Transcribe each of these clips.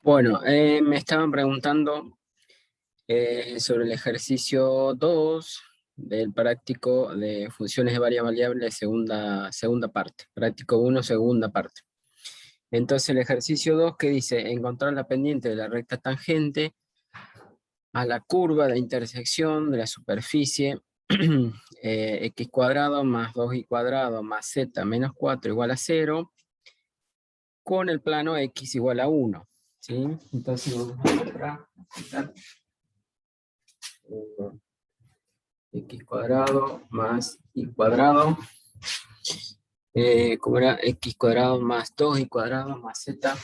Bueno, me estaban preguntando sobre el ejercicio 2 del práctico de funciones de varias variables, segunda parte. Práctico uno, segunda parte. Entonces el ejercicio 2 que dice encontrar la pendiente de la recta tangente a la curva de intersección de la superficie x cuadrado más 2y cuadrado más z menos 4 igual a 0 con el plano x igual a 1. ¿Sí? Entonces vamos a encontrar x cuadrado más y cuadrado, ¿cómo era? X cuadrado más 2y cuadrado más z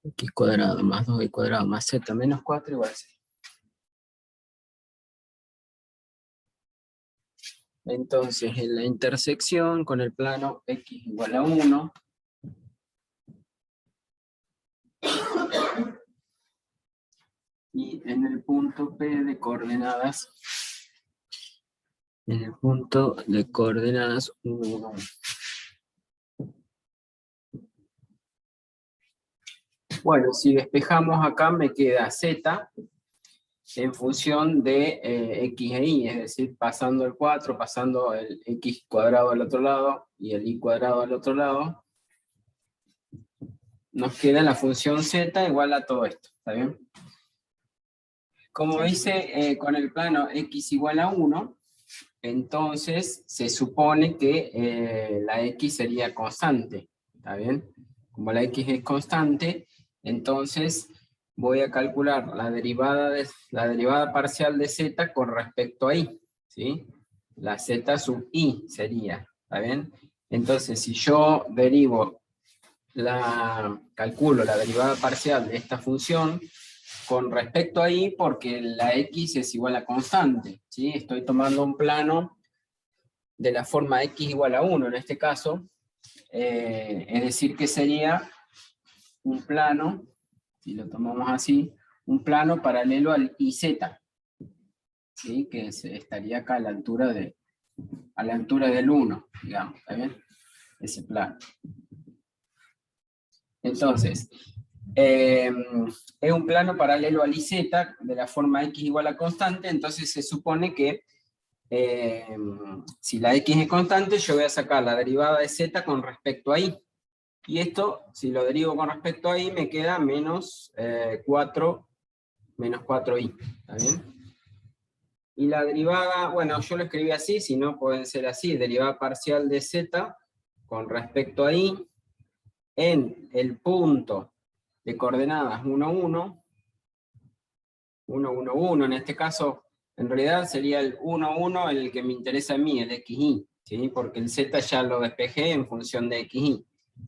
x cuadrado más 2y cuadrado más z menos 4 igual a 0. Entonces, en la intersección con el plano x igual a 1, y en el punto P de coordenadas, en el punto de coordenadas 1, 1, 1. Bueno, si despejamos acá me queda z en función de x e y, es decir, pasando el 4, pasando el x cuadrado al otro lado y el y cuadrado al otro lado, nos queda la función z igual a todo esto, ¿está bien? Como dice con el plano x igual a 1, entonces se supone que la x sería constante, ¿está bien? Como la x es constante, entonces voy a calcular la derivada parcial de z con respecto a y, ¿sí? La z sub i sería, ¿está bien? Entonces, si yo calculo la derivada parcial de esta función con respecto a y, porque la x es igual a constante, ¿sí? Estoy tomando un plano de la forma x igual a 1 en este caso, es decir que sería un plano, si lo tomamos así, un plano paralelo al IZ, ¿sí? Que estaría acá a la altura del 1, digamos, ¿está bien? Ese plano. Entonces, es un plano paralelo al IZ de la forma x igual a constante, entonces se supone que si la x es constante, yo voy a sacar la derivada de z con respecto a y. Y esto, si lo derivo con respecto a y, me queda menos 4y, ¿está bien? Y la derivada, bueno, yo lo escribí así, si no pueden ser así, derivada parcial de z con respecto a y en el punto de coordenadas 1, 1, 1, 1, 1, en este caso, en realidad sería el 1, 1 el que me interesa a mí, el xy, ¿sí? Porque el z ya lo despejé en función de xy.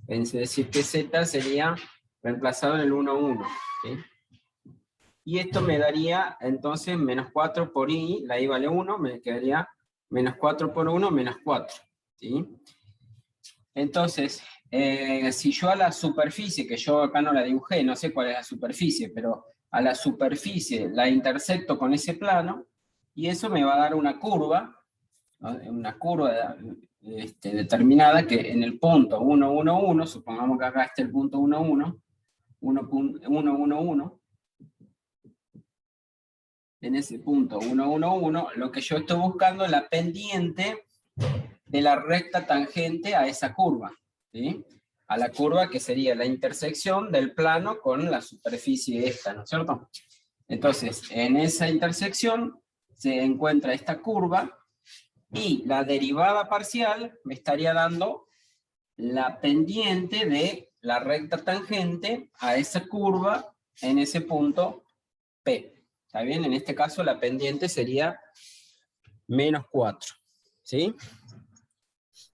Es decir, que z sería reemplazado en el 1, 1, ¿sí? Y esto me daría entonces menos 4 por y, la y vale 1, me quedaría menos 4 por 1, menos 4, ¿sí? Entonces, si yo a la superficie, que yo acá no la dibujé, no sé cuál es la superficie, pero a la superficie la intersecto con ese plano, y eso me va a dar una curva, ¿no? Una curva determinada que en el punto 1, 1, 1, supongamos que acá esté el punto 1, 1, 1, 1, 1, 1, en ese punto 1, 1, 1, lo que yo estoy buscando es la pendiente de la recta tangente a esa curva, ¿sí? A la curva que sería la intersección del plano con la superficie esta, ¿no es cierto? Entonces, en esa intersección se encuentra esta curva y la derivada parcial me estaría dando la pendiente de la recta tangente a esa curva en ese punto P. ¿Está bien? En este caso la pendiente sería menos 4. ¿Sí?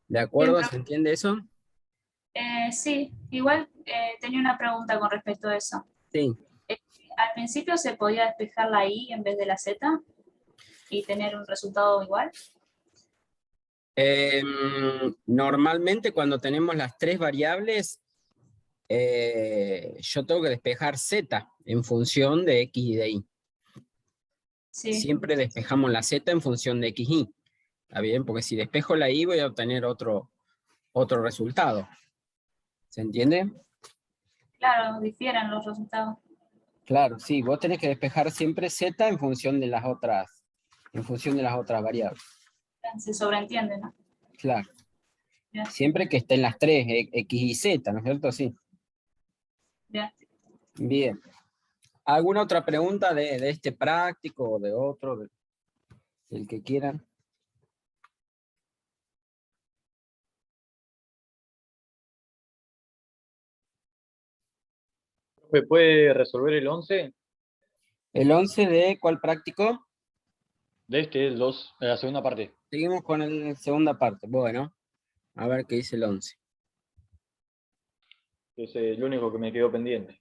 ¿De Bien, acuerdo? ¿Se entiende eso? sí, igual tenía una pregunta con respecto a eso. Sí. Eh, Al principio se podía despejar la I en vez de la Z y tener un resultado igual. Normalmente cuando tenemos las tres variables, yo tengo que despejar z en función de x y de y. Sí, Siempre despejamos la z en función de x y. ¿Está bien? Porque si despejo la y voy a obtener otro otro resultado. ¿Se entiende? Claro, difieren los resultados. Claro, sí, vos tenés que despejar siempre Z en función de las otras variables. Se sobreentiende, ¿no? Claro. Bien, Siempre que estén las tres, X y Z, ¿no es cierto? Sí. bien. Bien. ¿Alguna otra pregunta de este práctico o de otro, del que quieran? ¿Me puede resolver el 11? ¿El 11 de cuál práctico? De este, el 2, la segunda parte. Seguimos con la segunda parte. Bueno, a ver qué dice el 11. Es el único que me quedó pendiente.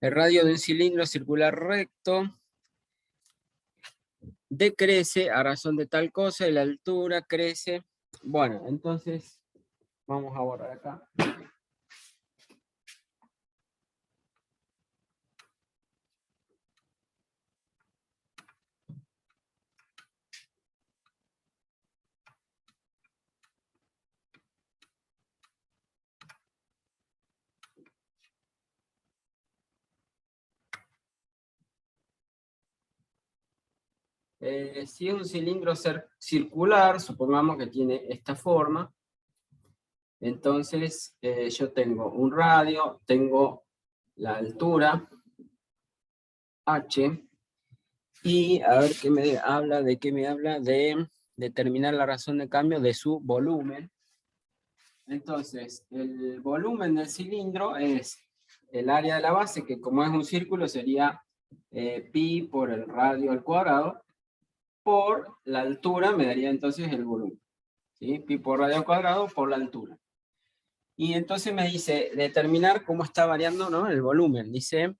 El radio de un cilindro circular recto decrece a razón de tal cosa y la altura crece. Bueno, entonces vamos a borrar acá. Si es un cilindro circular, supongamos que tiene esta forma, entonces yo tengo un radio, tengo la altura h, y a ver qué me habla, de determinar la razón de cambio de su volumen. Entonces, el volumen del cilindro es el área de la base, que como es un círculo sería pi por el radio al cuadrado, por la altura me daría entonces el volumen. ¿Sí? Pi por radio al cuadrado por la altura. Y entonces me dice determinar cómo está variando, ¿no?, el volumen. Dice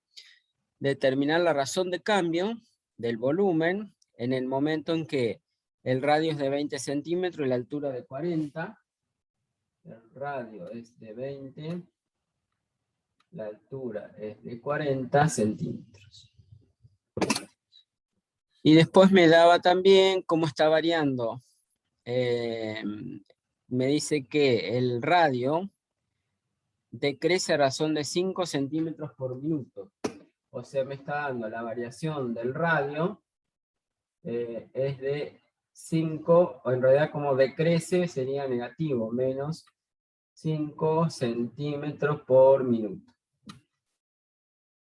determinar la razón de cambio del volumen en el momento en que el radio es de 20 centímetros y la altura de 40. El radio es de 20, la altura es de 40 centímetros. Y después me daba también cómo está variando. Me dice que el radio decrece a razón de 5 centímetros por minuto. O sea, me está dando la variación del radio, es de 5, o en realidad como decrece sería negativo, menos 5 centímetros por minuto.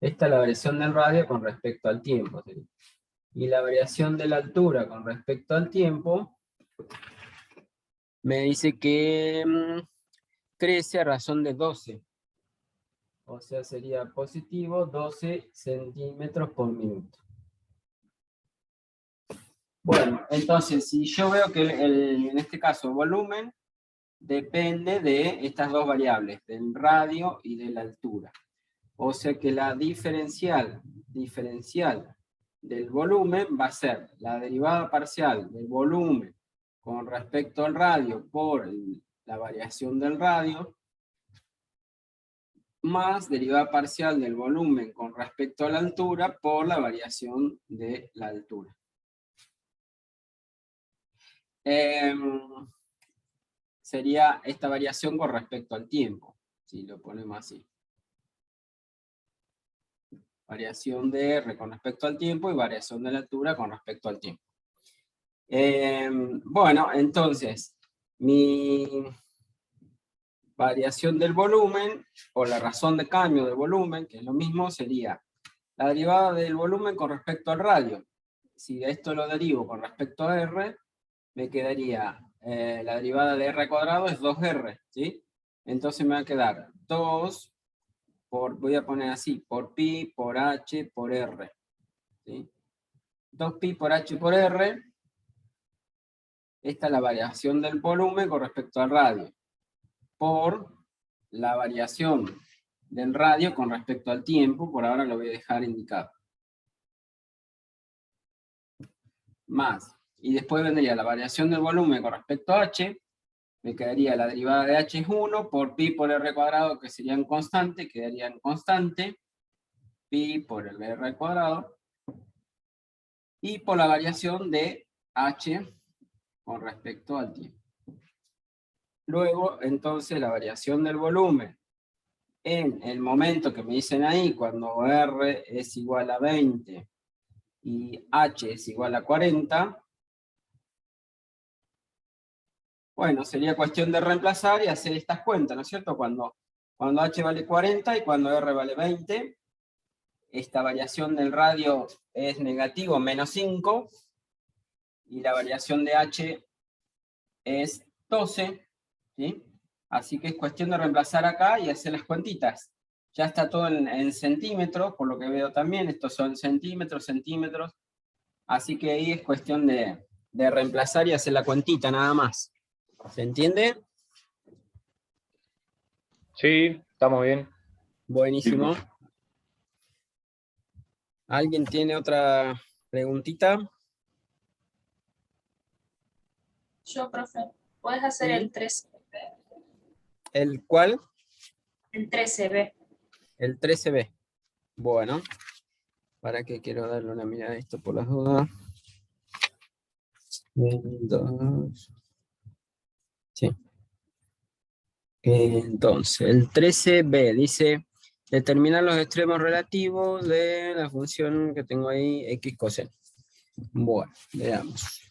Esta es la variación del radio con respecto al tiempo. ¿Sí? Y la variación de la altura con respecto al tiempo me dice que crece a razón de 12. O sea, sería positivo 12 centímetros por minuto. Bueno, entonces, si yo veo que en este caso el volumen depende de estas dos variables, del radio y de la altura. O sea que la diferencial del volumen va a ser la derivada parcial del volumen con respecto al radio por la variación del radio, más derivada parcial del volumen con respecto a la altura por la variación de la altura. Sería esta variación con respecto al tiempo, si lo ponemos así. Variación de R con respecto al tiempo y variación de la altura con respecto al tiempo. Bueno, entonces, mi variación del volumen, o la razón de cambio del volumen, que es lo mismo, sería la derivada del volumen con respecto al radio. Si de esto lo derivo con respecto a R, me quedaría, la derivada de R cuadrado es 2R, ¿sí? Entonces me va a quedar 2 por, voy a poner así, por pi, por h, por r. ¿Sí? 2pi por h por r. Esta es la variación del volumen con respecto al radio. Por la variación del radio con respecto al tiempo, por ahora lo voy a dejar indicado. Más. Y después vendría la variación del volumen con respecto a h. Me quedaría la derivada de h es 1 por pi por r cuadrado, que sería en constante, quedaría en constante. Pi por el r al cuadrado. Y por la variación de h con respecto al tiempo. Luego, entonces, la variación del volumen en el momento que me dicen ahí, cuando R es igual a 20 y H es igual a 40, bueno, sería cuestión de reemplazar y hacer estas cuentas, ¿no es cierto? Cuando H vale 40 y cuando R vale 20, esta variación del radio es negativo, menos 5, y la variación de H es 12, ¿sí? Así que es cuestión de reemplazar acá y hacer las cuentitas. Ya está todo en centímetros, por lo que veo también, estos son centímetros, centímetros, así que ahí es cuestión de reemplazar y hacer la cuentita nada más. ¿Se entiende? Sí, estamos bien. Buenísimo. ¿Alguien tiene otra preguntita? Yo, profe, ¿puedes hacer Sí. el 13? ¿El cuál? El 13B. El 13B. Bueno, ¿para qué quiero darle una mirada a esto por las dudas? 2. Sí. Entonces, el 13B dice, determinar los extremos relativos de la función que tengo ahí, x coseno. Bueno, veamos.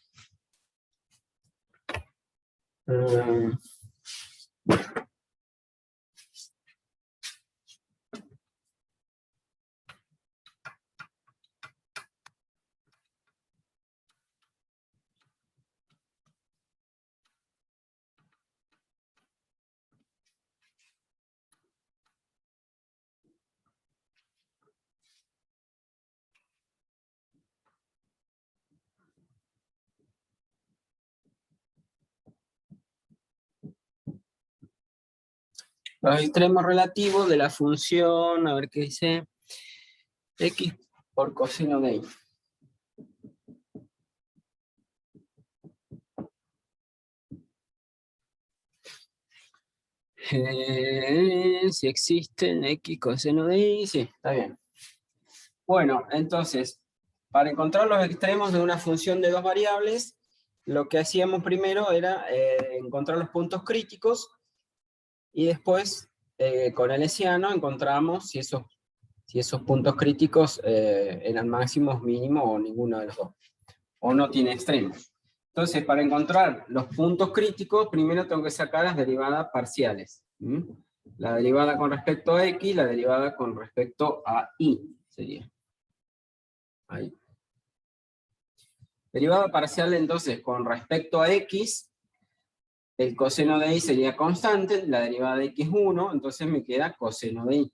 Los extremos relativos de la función, a ver qué dice, x por coseno de y. Si existen x coseno de y, sí, está bien. Bueno, entonces, para encontrar los extremos de una función de dos variables, lo que hacíamos primero era encontrar los puntos críticos y después, con el hessiano, encontramos si esos puntos críticos eran máximos, mínimos o ninguno de los dos, o no tiene extremos. Entonces, para encontrar los puntos críticos, primero tengo que sacar las derivadas parciales. La derivada con respecto a x, la derivada con respecto a y, sería. Ahí. Derivada parcial, entonces, con respecto a x, el coseno de y sería constante, la derivada de x es 1, entonces me queda coseno de y.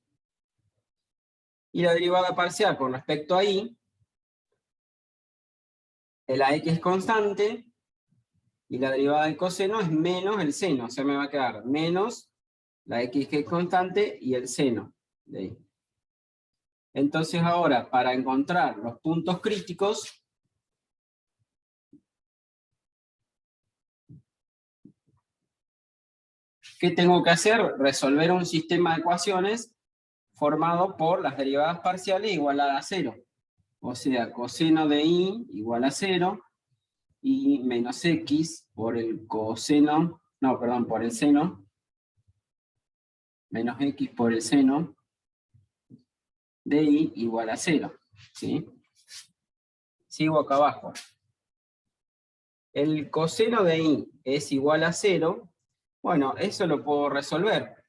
Y la derivada parcial con respecto a y, la x es constante, y la derivada del coseno es menos el seno, o sea, me va a quedar menos la x que es constante y el seno de y. Entonces ahora, para encontrar los puntos críticos, ¿qué tengo que hacer? Resolver un sistema de ecuaciones formado por las derivadas parciales igualadas a 0. O sea, coseno de y igual a 0, y menos x por el coseno, no, perdón, por el seno, menos x por el seno de y igual a 0. ¿Sí? Sigo acá abajo. El coseno de y es igual a 0. Bueno, eso lo puedo resolver.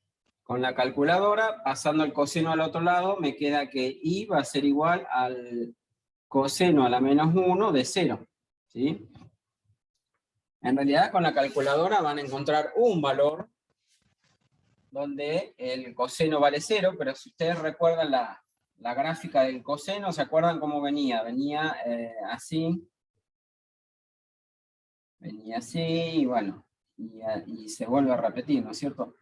Con la calculadora, pasando el coseno al otro lado, me queda que y va a ser igual al coseno a la menos 1 de 0. ¿Sí? En realidad, con la calculadora van a encontrar un valor donde el coseno vale 0, pero si ustedes recuerdan la gráfica del coseno, ¿se acuerdan cómo venía? Venía así. Venía así, y bueno, y se vuelve a repetir, ¿no es cierto?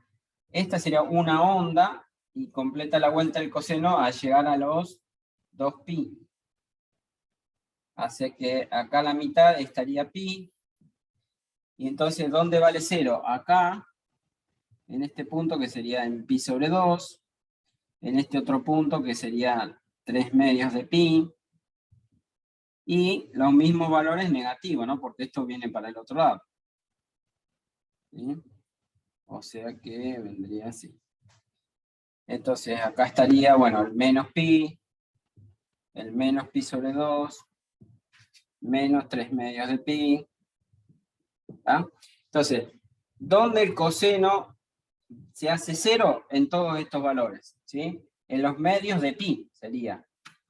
Esta sería una onda, y completa la vuelta del coseno a llegar a los 2pi. Así que acá la mitad estaría pi, y entonces, ¿dónde vale 0? Acá, en este punto que sería en pi sobre 2, en este otro punto que sería 3 medios de pi, y los mismos valores negativos, ¿no? Porque esto viene para el otro lado. ¿Sí? O sea que vendría así. Entonces acá estaría, bueno, el menos pi sobre 2, menos 3 medios de pi. ¿Ah? Entonces, ¿dónde el coseno se hace 0? En todos estos valores, ¿sí? En los medios de pi sería.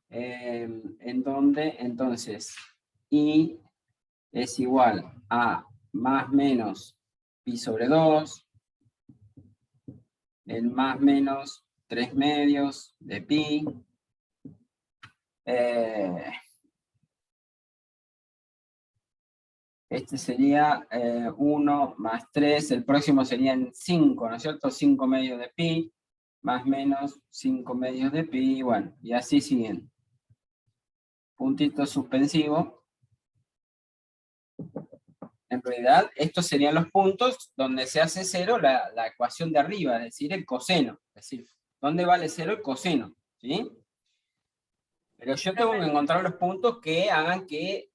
En donde, entonces, i es igual a más menos pi sobre 2, el más menos 3 medios de pi, este sería 1 más 3, el próximo serían 5, ¿no es cierto? 5 medios de pi, más menos 5 medios de pi, bueno, y así siguen. Puntito suspensivo. En realidad, estos serían los puntos donde se hace 0 la ecuación de arriba, es decir, el coseno. Es decir, ¿dónde vale 0 el coseno? ¿Sí? Pero yo tengo que encontrar los puntos que hagan que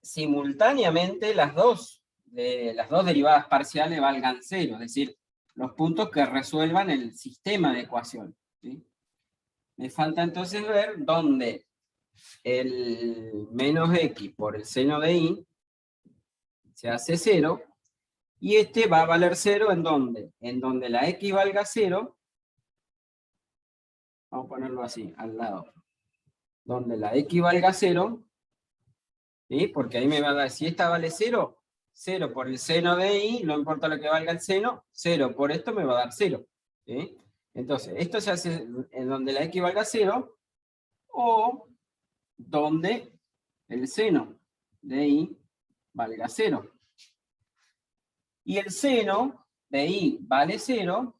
simultáneamente las dos derivadas parciales valgan 0, es decir, los puntos que resuelvan el sistema de ecuación, ¿sí? Me falta entonces ver dónde el menos x por el seno de i se hace 0, y este va a valer 0 ¿en dónde? En donde la x valga 0, vamos a ponerlo así, al lado, donde la x valga 0, ¿sí? Porque ahí me va a dar, si esta vale 0, 0 por el seno de i, no importa lo que valga el seno, 0 por esto me va a dar 0, ¿sí? Entonces, esto se hace en donde la x valga 0, o donde el seno de i valga 0. Y el seno de i vale 0,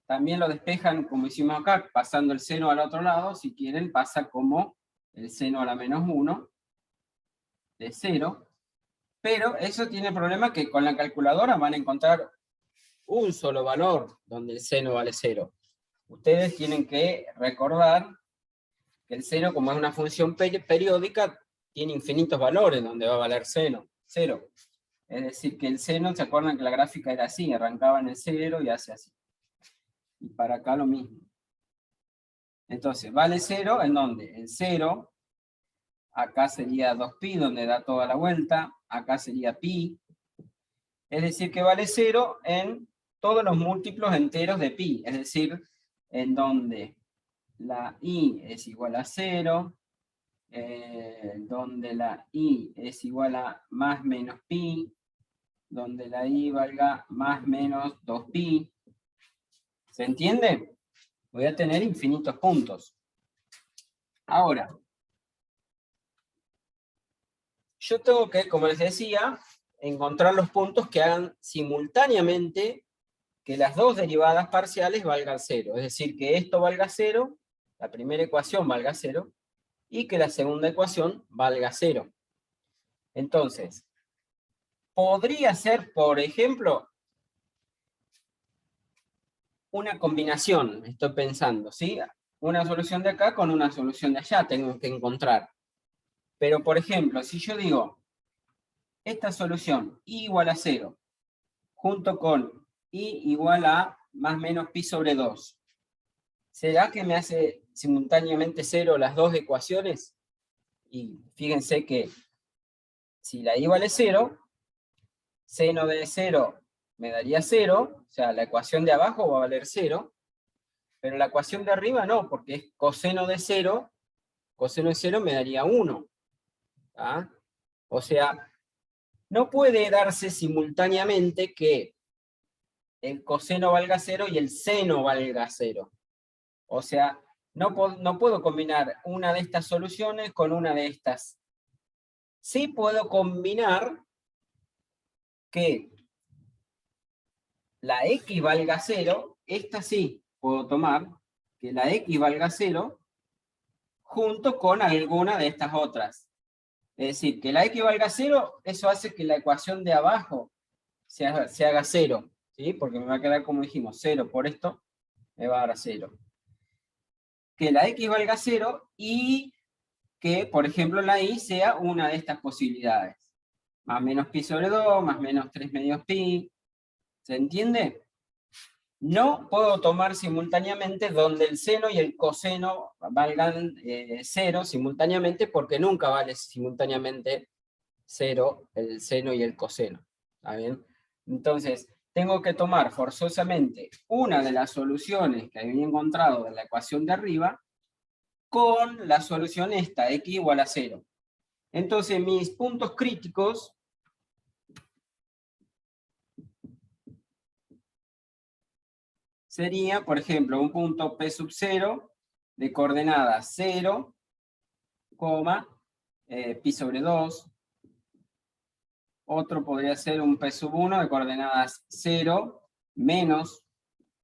también lo despejan como hicimos acá, pasando el seno al otro lado, si quieren pasa como el seno a la menos 1 de 0, pero eso tiene el problema que con la calculadora van a encontrar un solo valor donde el seno vale 0. Ustedes tienen que recordar que el seno, como es una función periódica, tiene infinitos valores donde va a valer 0. Es decir, que el seno, ¿se acuerdan que la gráfica era así? Arrancaba en el 0 y hace así. Y para acá lo mismo. Entonces, vale 0, ¿en dónde? El 0, acá sería 2pi, donde da toda la vuelta, acá sería pi. Es decir, que vale 0 en todos los múltiplos enteros de pi, es decir, en donde la i es igual a 0, donde la i es igual a más menos pi, donde la i valga más menos 2pi. ¿Se entiende? Voy a tener infinitos puntos. Ahora, yo tengo que, como les decía, encontrar los puntos que hagan simultáneamente que las dos derivadas parciales valgan 0. Es decir, que esto valga 0, la primera ecuación valga 0, y que la segunda ecuación valga 0. Entonces, podría ser, por ejemplo, una combinación, estoy pensando, ¿sí? Una solución de acá con una solución de allá tengo que encontrar. Pero, por ejemplo, si yo digo, esta solución, i igual a 0, junto con i igual a más menos pi sobre 2, ¿será que me hace simultáneamente 0 las dos ecuaciones? Y fíjense que si la i vale 0, seno de 0 me daría 0, o sea, la ecuación de abajo va a valer 0, pero la ecuación de arriba no, porque es coseno de 0 me daría 1. ¿Ah? O sea, no puede darse simultáneamente que el coseno valga 0 y el seno valga 0. O sea, no puedo combinar una de estas soluciones con una de estas. Sí puedo combinar que la x valga 0, esta sí puedo tomar, que la x valga 0, junto con alguna de estas otras. Es decir, que la x valga 0, eso hace que la ecuación de abajo se haga 0, ¿sí? Porque me va a quedar como dijimos, 0 por esto, me va a dar 0. Que la x valga 0 y que, por ejemplo, la y sea una de estas posibilidades. Más menos pi sobre 2, más menos 3 medios pi, ¿Se entiende? No puedo tomar simultáneamente donde el seno y el coseno valgan 0 simultáneamente, porque nunca vale simultáneamente 0 el seno y el coseno. ¿Está bien? Entonces, tengo que tomar forzosamente una de las soluciones que había encontrado de la ecuación de arriba con la solución esta, x igual a 0. Entonces, mis puntos críticos sería, por ejemplo, un punto P sub 0 de coordenadas 0, pi sobre 2. Otro podría ser un P sub 1 de coordenadas 0, menos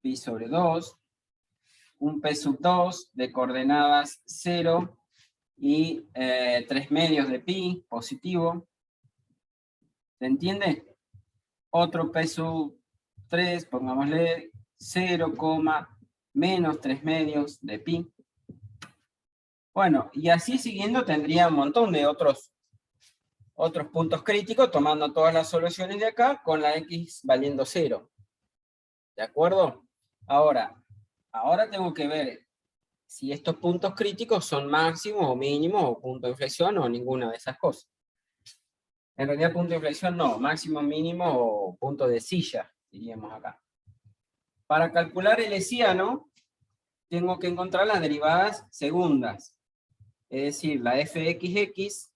pi sobre 2. Un P sub 2 de coordenadas 0 y 3 medios de pi, positivo. ¿Se entiende? Otro P sub 3, pongámosle 0, menos 3 medios de pi. Bueno, y así siguiendo tendría un montón de otros puntos críticos, tomando todas las soluciones de acá, con la x valiendo 0. ¿De acuerdo? Ahora tengo que ver si estos puntos críticos son máximos o mínimos, o punto de inflexión, o ninguna de esas cosas. En realidad punto de inflexión no, máximo, mínimo, o punto de silla, diríamos acá. Para calcular el hessiano, tengo que encontrar las derivadas segundas. Es decir, la fxx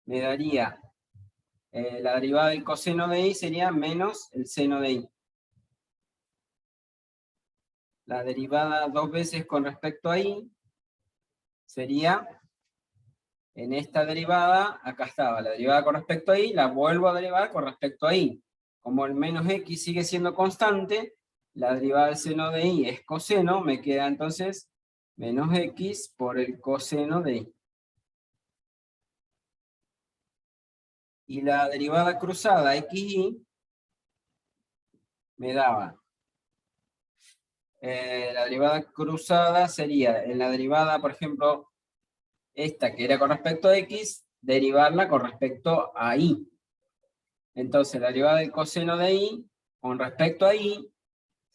me daría, la derivada del coseno de y sería menos el seno de y. La derivada dos veces con respecto a y sería, en esta derivada, acá estaba, la derivada con respecto a y, la vuelvo a derivar con respecto a y. Como el menos x sigue siendo constante, la derivada del seno de y es coseno, me queda entonces menos x por el coseno de y. Y la derivada cruzada xy me daba, la derivada cruzada sería, en la derivada, por ejemplo, esta que era con respecto a x, derivarla con respecto a y. Entonces la derivada del coseno de y con respecto a y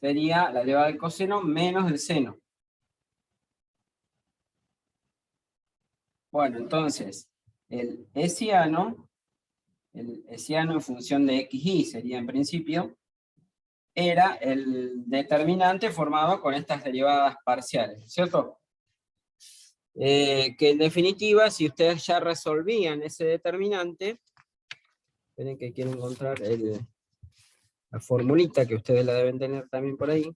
sería la derivada del coseno menos el seno. Bueno, entonces el hessiano en función de xy sería en principio, era el determinante formado con estas derivadas parciales, ¿cierto? Que en definitiva, si ustedes ya resolvían ese determinante, esperen que quiero encontrar la formulita que ustedes la deben tener también por ahí,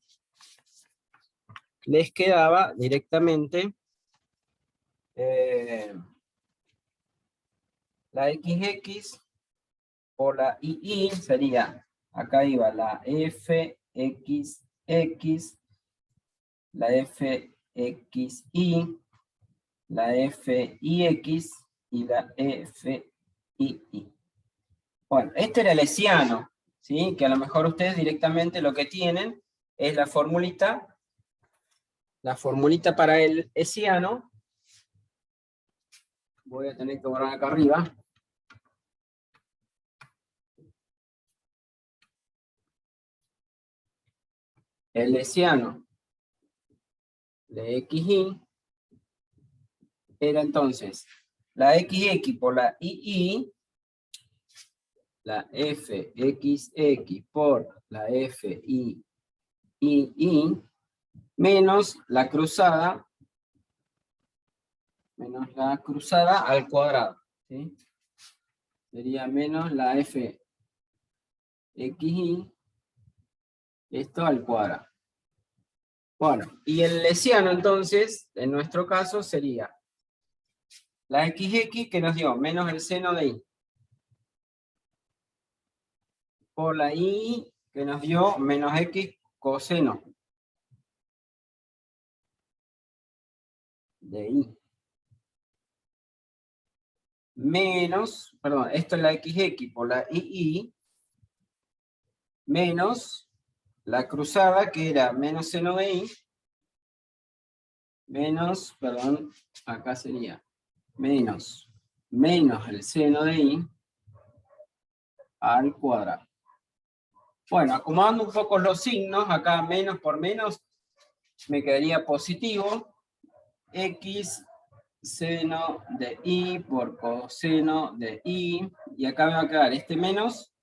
les quedaba directamente la xx por la y sería, acá iba la fxx, la fxy, la fix y la fii. Bueno, este era el hessiano, ¿sí? Que a lo mejor ustedes directamente lo que tienen es la formulita para el hessiano. Voy a tener que borrar acá arriba. El hessiano de xy era entonces la xx por la ii, la fxx por la fii, menos la cruzada al cuadrado, ¿sí? Sería menos la fxy, esto al cuadrado. Bueno, y el hessiano entonces, en nuestro caso, sería la xx que nos dio menos el seno de y, por la y que nos dio menos x coseno de y. Menos, perdón, esto es la xx por la ii, menos la cruzada que era menos seno de y, menos, perdón, acá sería menos el seno de y al cuadrado. Bueno, acomodando un poco los signos, acá menos por menos, me quedaría positivo, x seno de y por coseno de y, y acá me va a quedar este menos,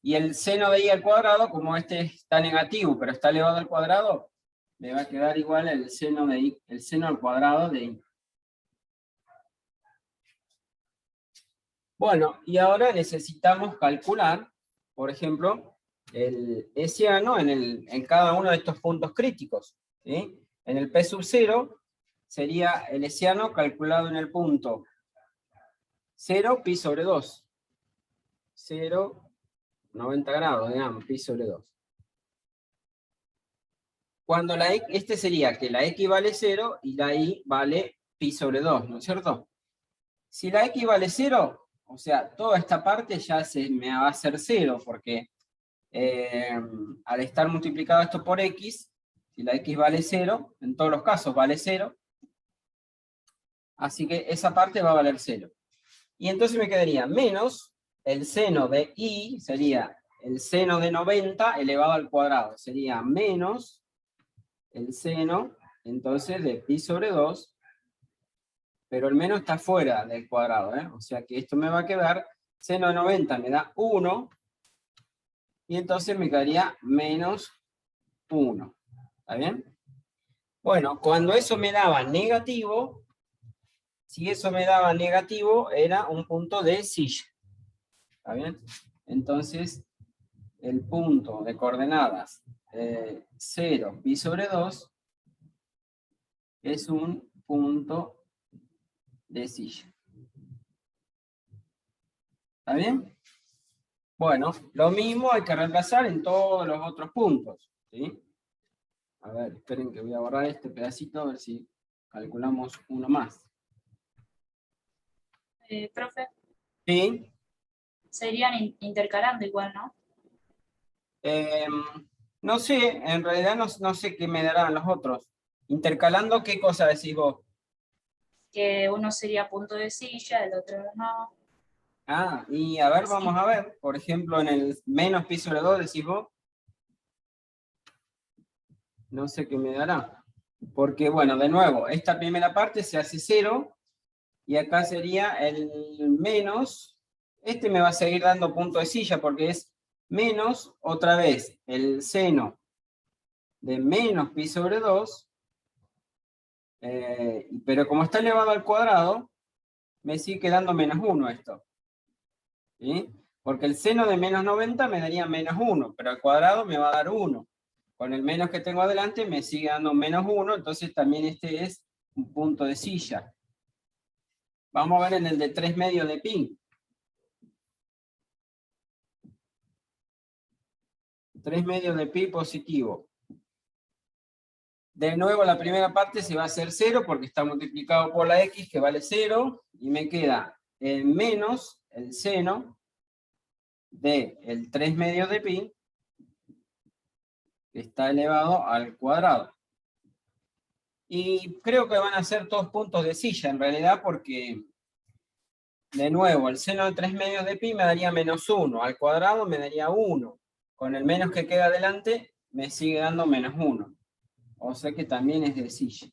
y el seno de y al cuadrado, como este está negativo, pero está elevado al cuadrado, me va a quedar igual el seno de y, el seno al cuadrado de y. Bueno, y ahora necesitamos calcular, por ejemplo, el hesiano en cada uno de estos puntos críticos, ¿sí? En el P sub 0 sería el hesiano calculado en el punto 0, pi sobre 2. 0, 90 grados, digamos, pi sobre 2. Cuando la x, este sería que la x vale 0 y la y vale pi sobre 2, ¿no es cierto? Si la x vale 0, o sea, toda esta parte ya me va a ser 0, porque al estar multiplicado esto por x, si la x vale 0, en todos los casos vale 0, así que esa parte va a valer 0. Y entonces me quedaría menos el seno de y, sería el seno de 90 elevado al cuadrado, sería menos el seno, entonces, de pi sobre 2, pero el menos está fuera del cuadrado, ¿eh? O sea que esto me va a quedar, seno de 90 me da 1, y entonces me quedaría menos 1. ¿Está bien? Bueno, cuando eso me daba negativo, si eso me daba negativo, era un punto de silla. ¿Está bien? Entonces, el punto de coordenadas 0, pi sobre 2, es un punto de silla. ¿Está bien? Bueno, lo mismo hay que reemplazar en todos los otros puntos, ¿sí? A ver, esperen que voy a borrar este pedacito, a ver si calculamos uno más. Profe, ¿Sí? serían intercalando igual, ¿no? No sé, en realidad no sé qué me darán los otros. Intercalando, ¿qué cosa decís vos? Que uno sería punto de silla, el otro no. Ah, y a ver, Así. vamos a ver. Por ejemplo, en el menos pi sobre 2 decís vos. No sé qué me dará. Porque, bueno, de nuevo, esta primera parte se hace 0, y acá sería el menos. Este me va a seguir dando punto de silla, porque es menos, otra vez, el seno de menos pi sobre 2, pero como está elevado al cuadrado, me sigue quedando menos 1 esto. ¿Sí? Porque el seno de menos 90 me daría menos 1, pero al cuadrado me va a dar 1. Con el menos que tengo adelante me sigue dando menos 1, entonces también este es un punto de silla. Vamos a ver en el de 3 medios de pi. 3 medios de pi positivo. De nuevo la primera parte se va a hacer 0 porque está multiplicado por la x que vale 0, y me queda el menos el seno de el 3 medios de pi, que está elevado al cuadrado. Y creo que van a ser todos puntos de silla en realidad, porque de nuevo el seno de 3 medios de pi me daría menos 1, al cuadrado me daría 1, con el menos que queda adelante me sigue dando menos 1, o sea que también es de silla.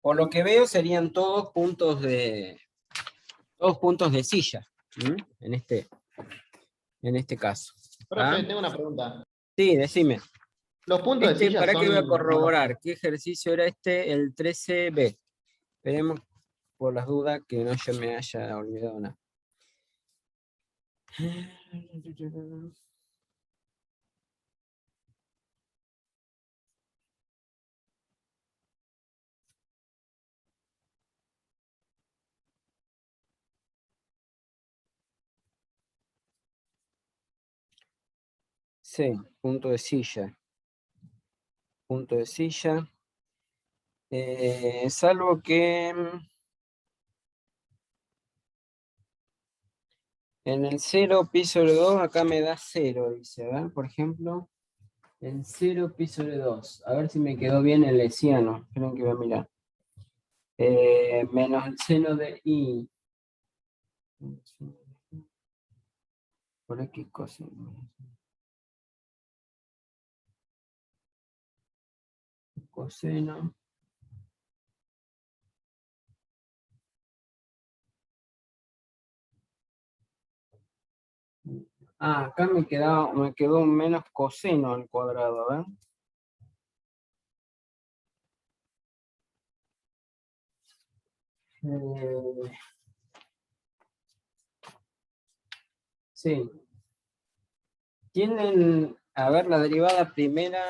Por lo que veo serían todos puntos de silla, en este caso. Profe, ¿Ah? tengo una pregunta. Sí, decime. Los puntos de silla ¿Para son... qué voy a corroborar? ¿Qué ejercicio era este? El 13B. Esperemos por las dudas que no se me haya olvidado nada. Sí, punto de silla. Punto de silla. Salvo que en el 0 pi sobre 2 acá me da 0, dice, ¿verdad? Por ejemplo, en 0 pi sobre 2. A ver si me quedó bien el hesiano. Esperen que voy a mirar. Menos el seno de i. por X coseno. Coseno. Ah, acá me quedó un menos coseno al cuadrado, ¿eh? Sí. Tienen, a ver, la derivada primera.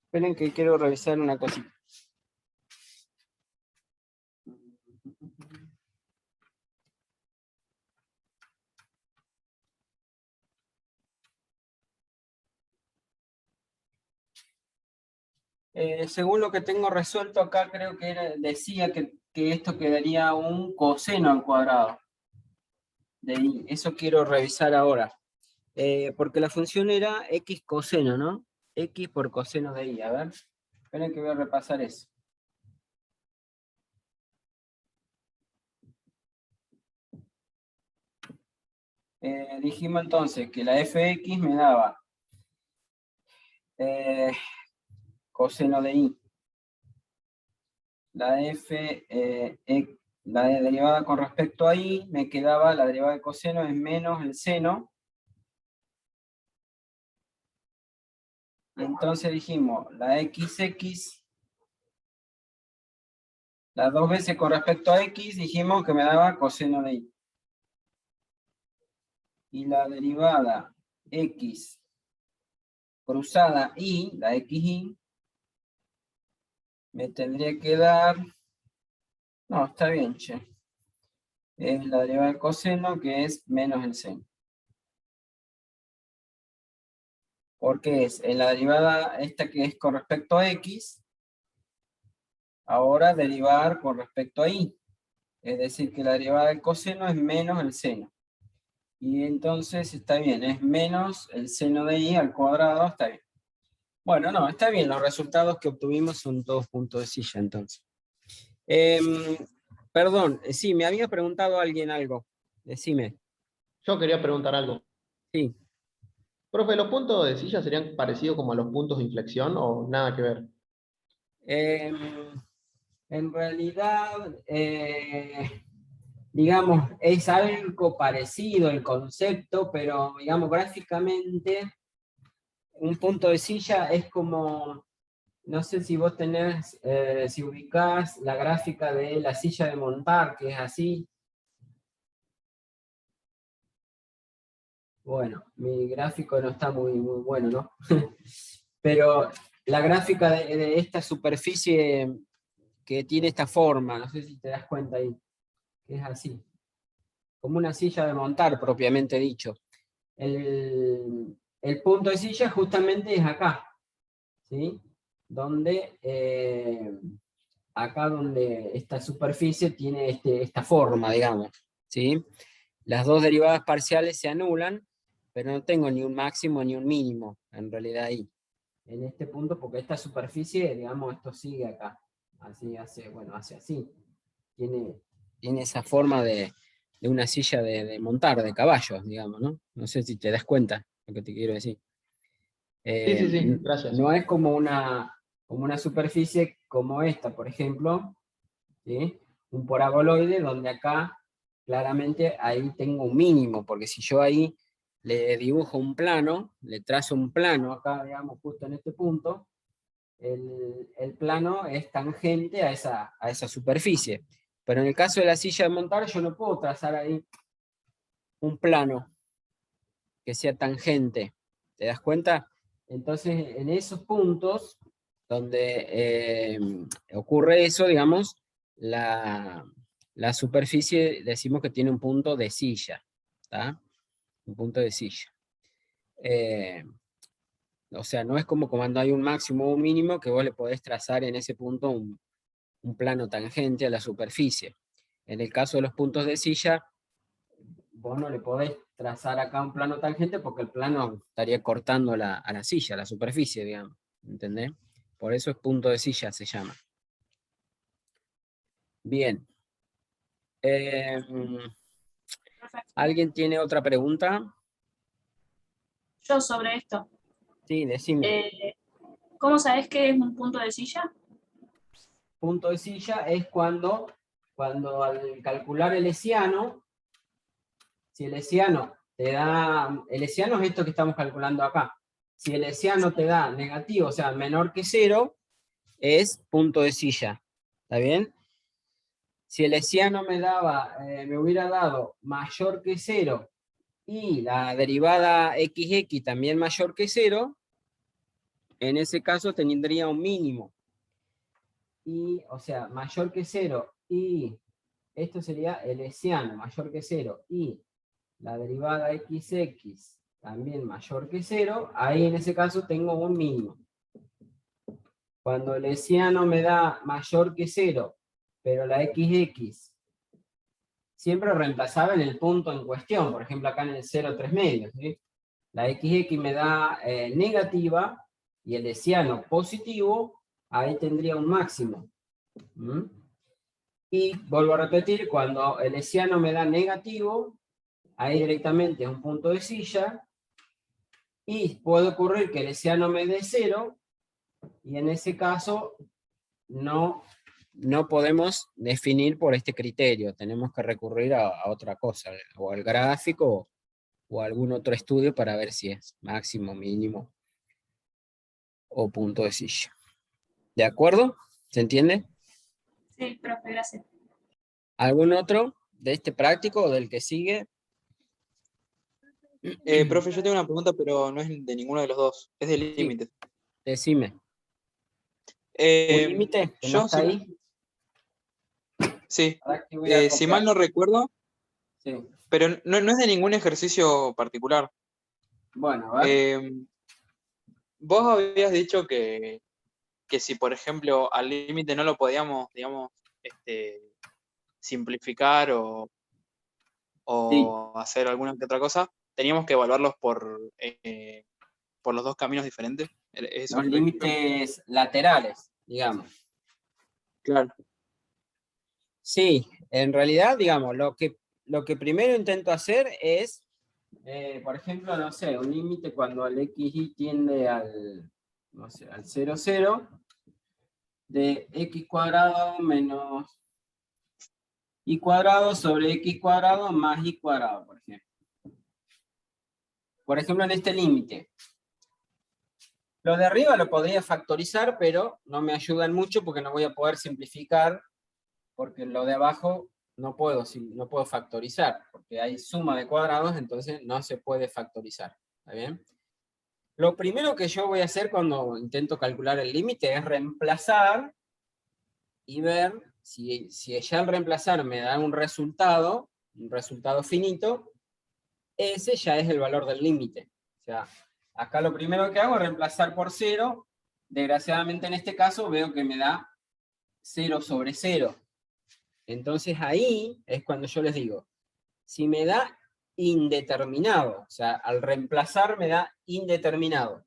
Esperen que quiero revisar una cosita. Según lo que tengo resuelto acá, creo que decía que esto quedaría un coseno al cuadrado de i. Eso quiero revisar ahora. Porque la función era x coseno, ¿no? X por coseno de i. A ver, esperen que voy a repasar eso. Dijimos entonces que la fx me daba coseno de i. La la derivada con respecto a i me quedaba, la derivada de coseno es menos el seno. Entonces dijimos, la xx, las dos veces con respecto a x, dijimos que me daba coseno de i. Y la derivada x cruzada y, la xy, me tendría que dar, no, está bien, che. Es la derivada del coseno, que es menos el seno. Porque es en la derivada esta que es con respecto a x, ahora derivar con respecto a y. Es decir, que la derivada del coseno es menos el seno. Y entonces está bien, es menos el seno de y al cuadrado, está bien. Bueno, no, está bien, los resultados que obtuvimos son todos puntos de silla, entonces. Perdón, sí, me había preguntado alguien algo. Decime. Yo quería preguntar algo. Sí. Profe, ¿los puntos de silla serían parecidos como a los puntos de inflexión o nada que ver? Em, en realidad, digamos, es algo parecido el concepto, pero digamos, gráficamente, un punto de silla es como, no sé si vos tenés, si ubicás la gráfica de la silla de montar, que es así. Bueno, mi gráfico no está muy bueno, ¿no? Pero la gráfica de esta superficie que tiene esta forma, no sé si te das cuenta ahí, que es así, como una silla de montar propiamente dicho. El punto de silla justamente es acá, ¿sí? Donde, acá donde esta superficie tiene esta forma, digamos, ¿sí? Las dos derivadas parciales se anulan, pero no tengo ni un máximo ni un mínimo, en realidad ahí, en este punto, porque esta superficie, digamos, esto sigue acá, así hace, bueno, hace así, tiene esa forma de una silla de montar, de caballos, digamos, ¿no? No sé si te das cuenta lo que te quiero decir. Sí, sí, sí, gracias. No es como una superficie como esta, por ejemplo, ¿sí? Un paraboloide donde acá claramente ahí tengo un mínimo, porque si yo ahí le dibujo un plano, le trazo un plano acá, digamos, justo en este punto, el plano es tangente a esa superficie. Pero en el caso de la silla de montar, yo no puedo trazar ahí un plano que sea tangente. ¿Te das cuenta? Entonces, en esos puntos donde ocurre eso, digamos, la superficie decimos que tiene un punto de silla, ¿tá? Un punto de silla. O sea, no es como cuando hay un máximo o un mínimo que vos le podés trazar en ese punto un plano tangente a la superficie. En el caso de los puntos de silla, vos no le podés trazar acá un plano tangente porque el plano estaría cortando a la silla, a la superficie, digamos. ¿Entendés? Por eso es punto de silla, se llama. Bien. ¿Alguien tiene otra pregunta? Yo sobre esto. Sí, decime. ¿Cómo sabés que es un punto de silla? Punto de silla es cuando al calcular el hessiano, si el hessiano te da, el hessiano es esto que estamos calculando acá. Si el hessiano te da negativo, o sea, menor que 0, es punto de silla. ¿Está bien? Si el hessiano me hubiera dado mayor que 0 y la derivada xx también mayor que 0, en ese caso tendría un mínimo. Y, o sea, mayor que 0 y esto sería el hessiano mayor que 0 y la derivada xx también mayor que 0, ahí en ese caso tengo un mínimo. Cuando el hessiano me da mayor que 0, pero la xx siempre reemplazaba en el punto en cuestión, por ejemplo acá en el 0, 3 medios, ¿sí? La xx me da negativa y el hessiano positivo, ahí tendría un máximo. ¿Mm? Y vuelvo a repetir, cuando el hessiano me da negativo, ahí directamente es un punto de silla, y puede ocurrir que el hessiano me dé 0, y en ese caso no podemos definir por este criterio, tenemos que recurrir a otra cosa, o al gráfico, o a algún otro estudio para ver si es máximo, mínimo, o punto de silla. ¿De acuerdo? ¿Se entiende? Sí, profe, gracias. ¿Algún otro de este práctico o del que sigue? Profe, yo tengo una pregunta, pero no es de ninguno de los dos, es de Sí, límites. decime. ¿Un límite que no Yo, está ahí? sí, Ahora que voy a si copiar. mal no recuerdo, Sí. pero no es de ningún ejercicio particular. Bueno, a ver. Vos habías dicho que si, por ejemplo, al límite no lo podíamos, digamos, simplificar o Sí, hacer alguna que otra cosa, teníamos que evaluarlos por los dos caminos diferentes. ¿Es eso los correcto? límites laterales, digamos. Claro. Sí, en realidad, digamos, lo que primero intento hacer es, por ejemplo, no sé, un límite cuando el xy tiende al, no sé, al 0, 0, de x cuadrado menos y cuadrado sobre x cuadrado más y cuadrado, por ejemplo. Por ejemplo, en este límite. Lo de arriba lo podría factorizar, pero no me ayudan mucho porque no voy a poder simplificar, porque lo de abajo no puedo factorizar, porque hay suma de cuadrados, entonces no se puede factorizar. ¿Está bien? Lo primero que yo voy a hacer cuando intento calcular el límite es reemplazar y ver si ya al reemplazar me da un resultado finito, ese ya es el valor del límite. O sea, acá lo primero que hago es reemplazar por 0. Desgraciadamente en este caso veo que me da 0 sobre 0. Entonces ahí es cuando yo les digo, si me da indeterminado, o sea, al reemplazar me da indeterminado,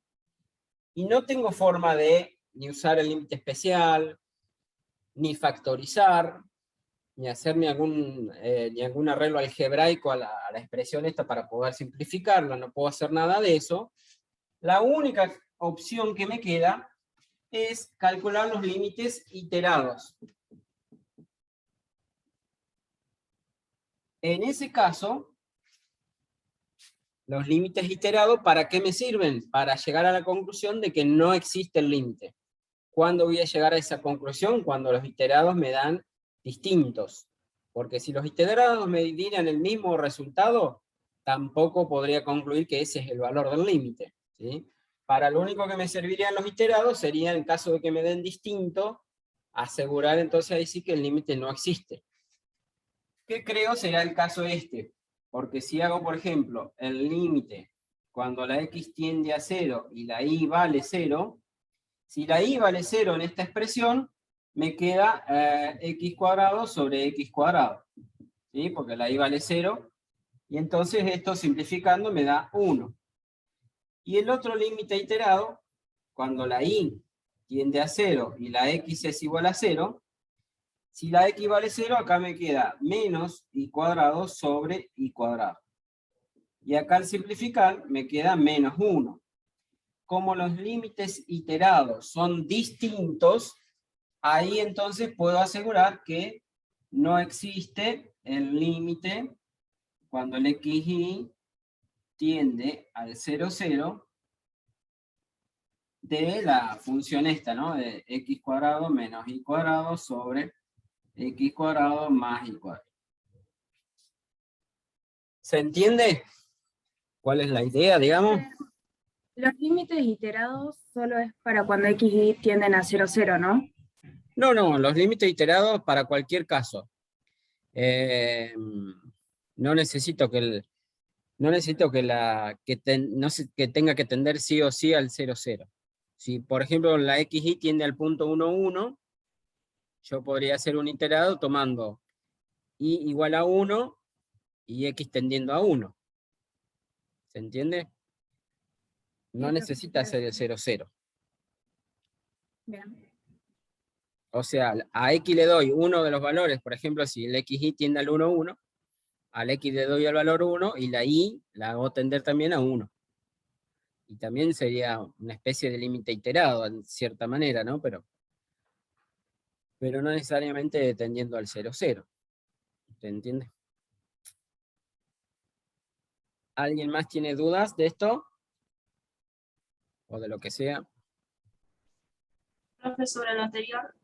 y no tengo forma de ni usar el límite especial, ni factorizar, ni hacer ni algún arreglo algebraico a la expresión esta para poder simplificarla, no puedo hacer nada de eso, la única opción que me queda es calcular los límites iterados. En ese caso, los límites iterados, ¿para qué me sirven? Para llegar a la conclusión de que no existe el límite. ¿Cuándo voy a llegar a esa conclusión? Cuando los iterados me dan distintos. Porque si los iterados me dieran el mismo resultado, tampoco podría concluir que ese es el valor del límite, ¿sí? Para lo único que me servirían los iterados sería, en caso de que me den distinto, asegurar entonces ahí sí que el límite no existe. ¿Qué creo será el caso este? Porque si hago, por ejemplo, el límite cuando la x tiende a 0 y la y vale 0, si la y vale 0 en esta expresión, me queda x cuadrado sobre x cuadrado. ¿Sí? Porque la y vale 0. Y entonces esto simplificando me da 1. Y el otro límite iterado, cuando la y tiende a 0 y la x es igual a 0, si la x vale 0, acá me queda menos y cuadrado sobre y cuadrado. Y acá al simplificar me queda menos 1. Como los límites iterados son distintos, ahí entonces puedo asegurar que no existe el límite cuando el xy tiende al 0, 0 de la función esta, ¿no? De x cuadrado menos y cuadrado sobre x cuadrado más y cuadrado. ¿Se entiende? ¿Cuál es la idea, digamos? Los límites iterados solo es para cuando x y y tienden a 0, 0, ¿no? No, no, los límites iterados para cualquier caso. No necesito que que tenga que tender sí o sí al 0, 0. Si, por ejemplo, la xy tiende al punto 1, 1, yo podría hacer un iterado tomando y igual a 1 y x tendiendo a 1. ¿Se entiende? No Sí, necesita profesor. ser el 0, 0. Bien. O sea, a x le doy uno de los valores, por ejemplo, si el xy tiende al 1, 1, al x le doy el valor 1 y la y la hago tender también a 1. Y también sería una especie de límite iterado, en cierta manera, ¿no? Pero no necesariamente tendiendo al 0, 0. ¿Se entiende? ¿Alguien más tiene dudas de esto? O de lo que sea. Profe, sobre lo anterior,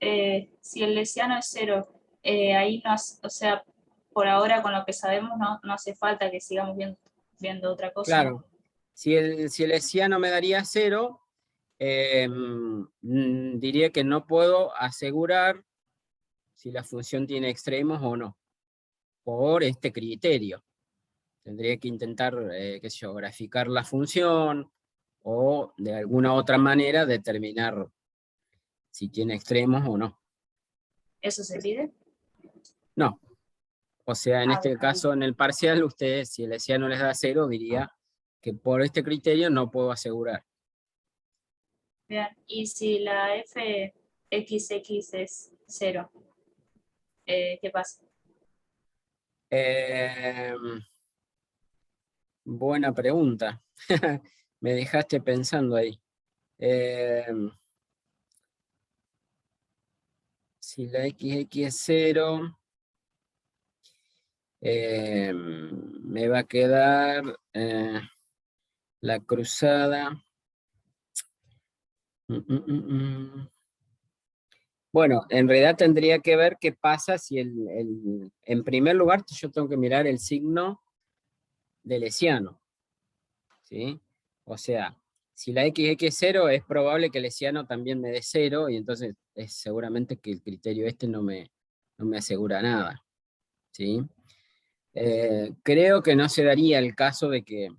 si el lesiano es 0, ahí no, o sea, por ahora con lo que sabemos no hace falta que sigamos viendo otra cosa. Claro. Si el hessiano me daría 0, diría que no puedo asegurar si la función tiene extremos o no, por este criterio. Tendría que intentar, qué sé yo, graficar la función, o de alguna otra manera determinar si tiene extremos o no. ¿Eso se pide? No. O sea, en Ah, este bien. caso, en el parcial, ustedes, si el hessiano les da 0, diría que por este criterio no puedo asegurar. Bien, y si la fxx es 0, ¿qué pasa? Buena pregunta. Me dejaste pensando ahí. Si la xx es 0, me va a quedar la cruzada. Bueno, en realidad tendría que ver qué pasa si en primer lugar yo tengo que mirar el signo del hessiano, ¿sí? O sea, si la xx es 0, es probable que el hessiano también me dé 0, y entonces es seguramente que el criterio este no me asegura nada, ¿sí? Creo que no se daría el caso de que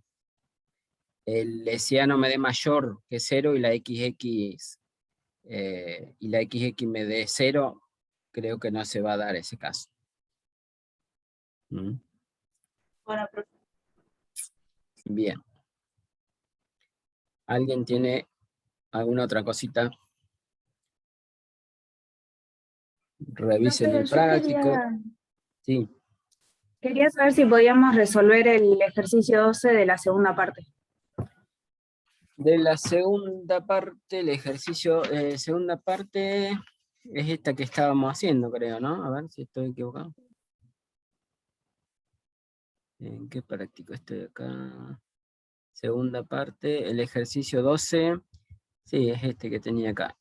el hessiano me dé mayor que 0 y la xx me dé 0, creo que no se va a dar ese caso. ¿Mm? Bueno, profe, Bien. ¿Alguien tiene alguna otra cosita? Revisen Profe, el yo práctico. Sí. quería saber si podíamos resolver el ejercicio 12 de la segunda parte. De la segunda parte, el ejercicio, segunda parte es esta que estábamos haciendo, creo, ¿no? A ver si estoy equivocado. ¿En qué práctico estoy acá? Segunda parte, el ejercicio 12. Sí, es este que tenía acá.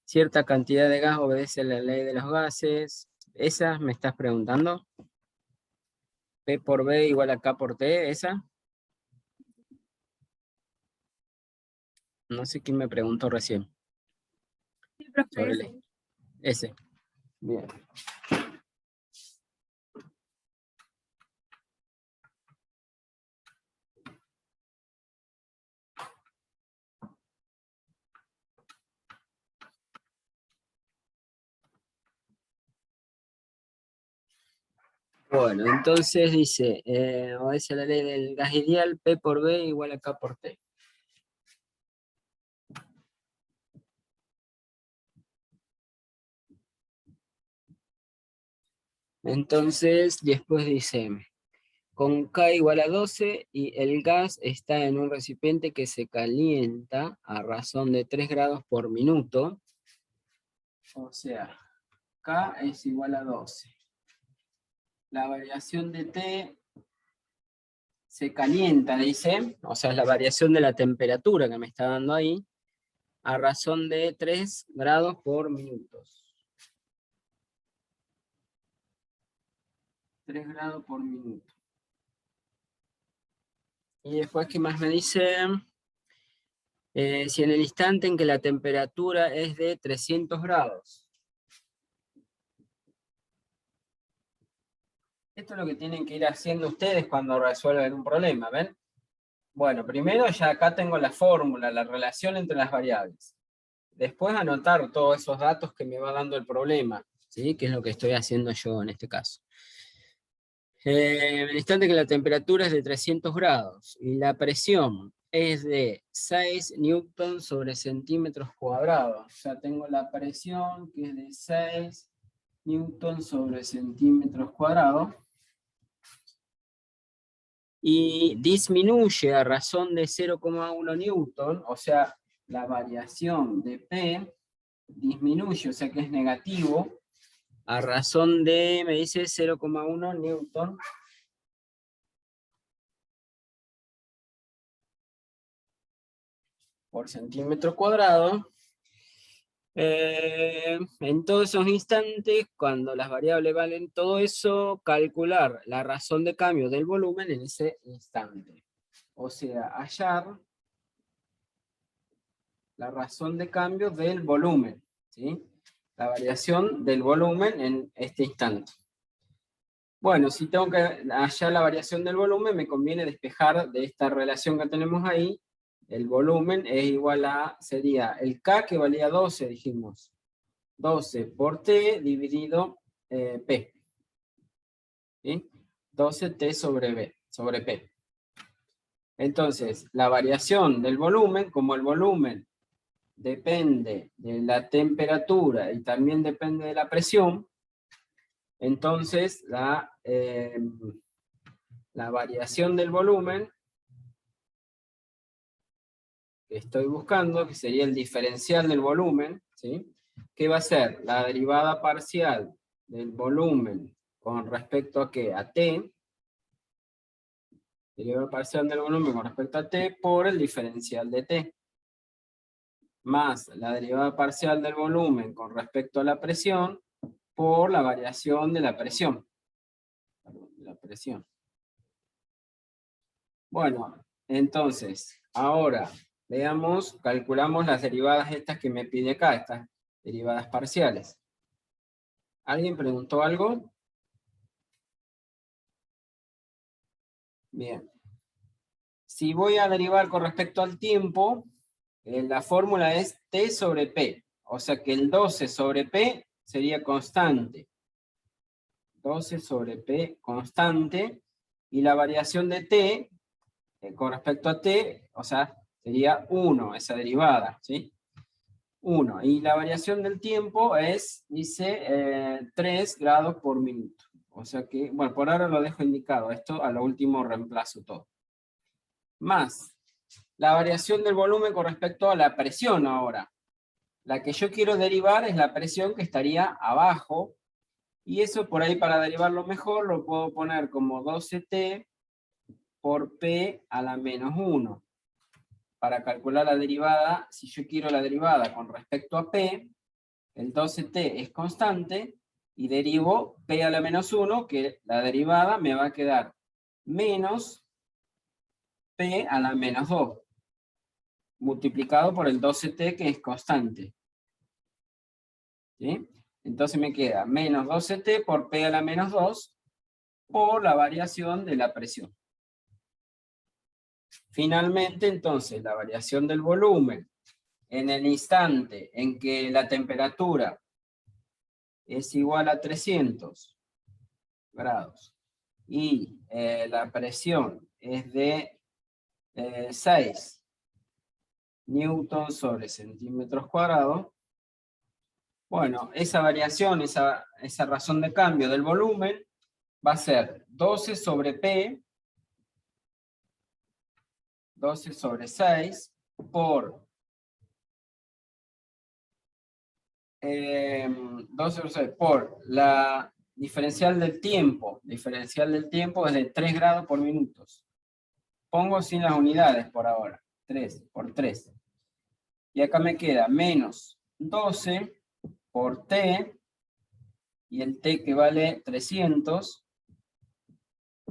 Cierta cantidad de gas obedece a la ley de los gases. ¿Esa me estás preguntando? P por B igual a K por T, ¿esa? No sé quién me preguntó recién. Sí, profe, Sobre ese. ese. Bien. Bueno, entonces dice, obedece a la ley del gas ideal, P por B igual a K por T. Entonces, después dice, con K igual a 12 y el gas está en un recipiente que se calienta a razón de 3 grados por minuto. O sea, K es igual a 12. La variación de T se calienta, dice, o sea, es la variación de la temperatura que me está dando ahí, a razón de 3 grados por minuto. 3 grados por minuto. Y después, ¿qué más me dice? Si en el instante en que la temperatura es de 300 grados. Esto es lo que tienen que ir haciendo ustedes cuando resuelven un problema, ¿ven? Bueno, primero ya acá tengo la fórmula, la relación entre las variables. Después anotar todos esos datos que me va dando el problema, ¿sí? Que es lo que estoy haciendo yo en este caso. En el instante que la temperatura es de 300 grados y la presión es de 6 newtons sobre centímetros cuadrados. O sea, tengo la presión que es de 6 newtons sobre centímetros cuadrados. Y disminuye a razón de 0,1 newton, o sea, la variación de P disminuye, o sea que es negativo, a razón de, me dice, 0,1 newton por centímetro cuadrado. En todos esos instantes, cuando las variables valen todo eso, calcular la razón de cambio del volumen en ese instante. O sea, hallar la razón de cambio del volumen, ¿sí? La variación del volumen en este instante. Bueno, si tengo que hallar la variación del volumen, me conviene despejar de esta relación que tenemos ahí. El volumen es igual a, sería el K que valía 12, dijimos. 12 por T dividido P. ¿Sí? 12T sobre P. Entonces, la variación del volumen, como el volumen depende de la temperatura y también depende de la presión, entonces la variación del volumen que estoy buscando, que sería el diferencial del volumen, ¿sí? ¿Qué va a ser? La derivada parcial del volumen con respecto a ¿qué? A T. Derivada parcial del volumen con respecto a T por el diferencial de T. Más la derivada parcial del volumen con respecto a la presión por la variación de la presión. Bueno, entonces, ahora veamos, calculamos las derivadas estas que me pide acá, estas derivadas parciales. ¿Alguien preguntó algo? Bien. Si voy a derivar con respecto al tiempo, la fórmula es T sobre P. O sea que el 12 sobre P sería constante. 12 sobre P constante. Y la variación de T, con respecto a T, o sea, sería 1, esa derivada, ¿sí? 1. Y la variación del tiempo es, dice, 3 grados por minuto. O sea que, bueno, por ahora lo dejo indicado. Esto a lo último reemplazo todo. Más la variación del volumen con respecto a la presión ahora. La que yo quiero derivar es la presión que estaría abajo. Y eso por ahí para derivarlo mejor lo puedo poner como 12T por P a la menos 1. Para calcular la derivada, si yo quiero la derivada con respecto a P, el 12T es constante, y derivo P a la menos 1, que la derivada me va a quedar menos P a la menos 2, multiplicado por el 12T que es constante. ¿Sí? Entonces me queda menos 12T por P a la menos 2 por la variación de la presión. Finalmente, entonces, la variación del volumen en el instante en que la temperatura es igual a 300 grados y la presión es de 6 newtons sobre centímetros cuadrados. Bueno, esa variación, esa razón de cambio del volumen va a ser 12 sobre P 12 sobre 6 por 12 sobre 6 por la diferencial del tiempo. Diferencial del tiempo es de 3 grados por minutos. Pongo sin las unidades por ahora. 3 por 3. Y acá me queda menos 12 por t, y el t que vale 300,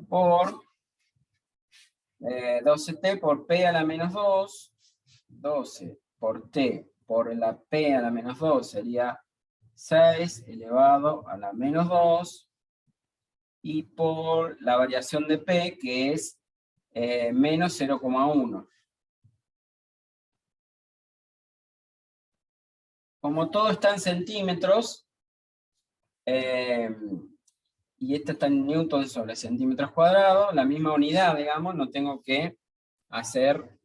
por 12t por p a la menos 2, 12 por t por la p a la menos 2 sería 6 elevado a la menos 2, y por la variación de p, que es menos 0,1. Como todo está en centímetros, y esto está en newton sobre centímetros cuadrados, la misma unidad, digamos, no tengo que hacer,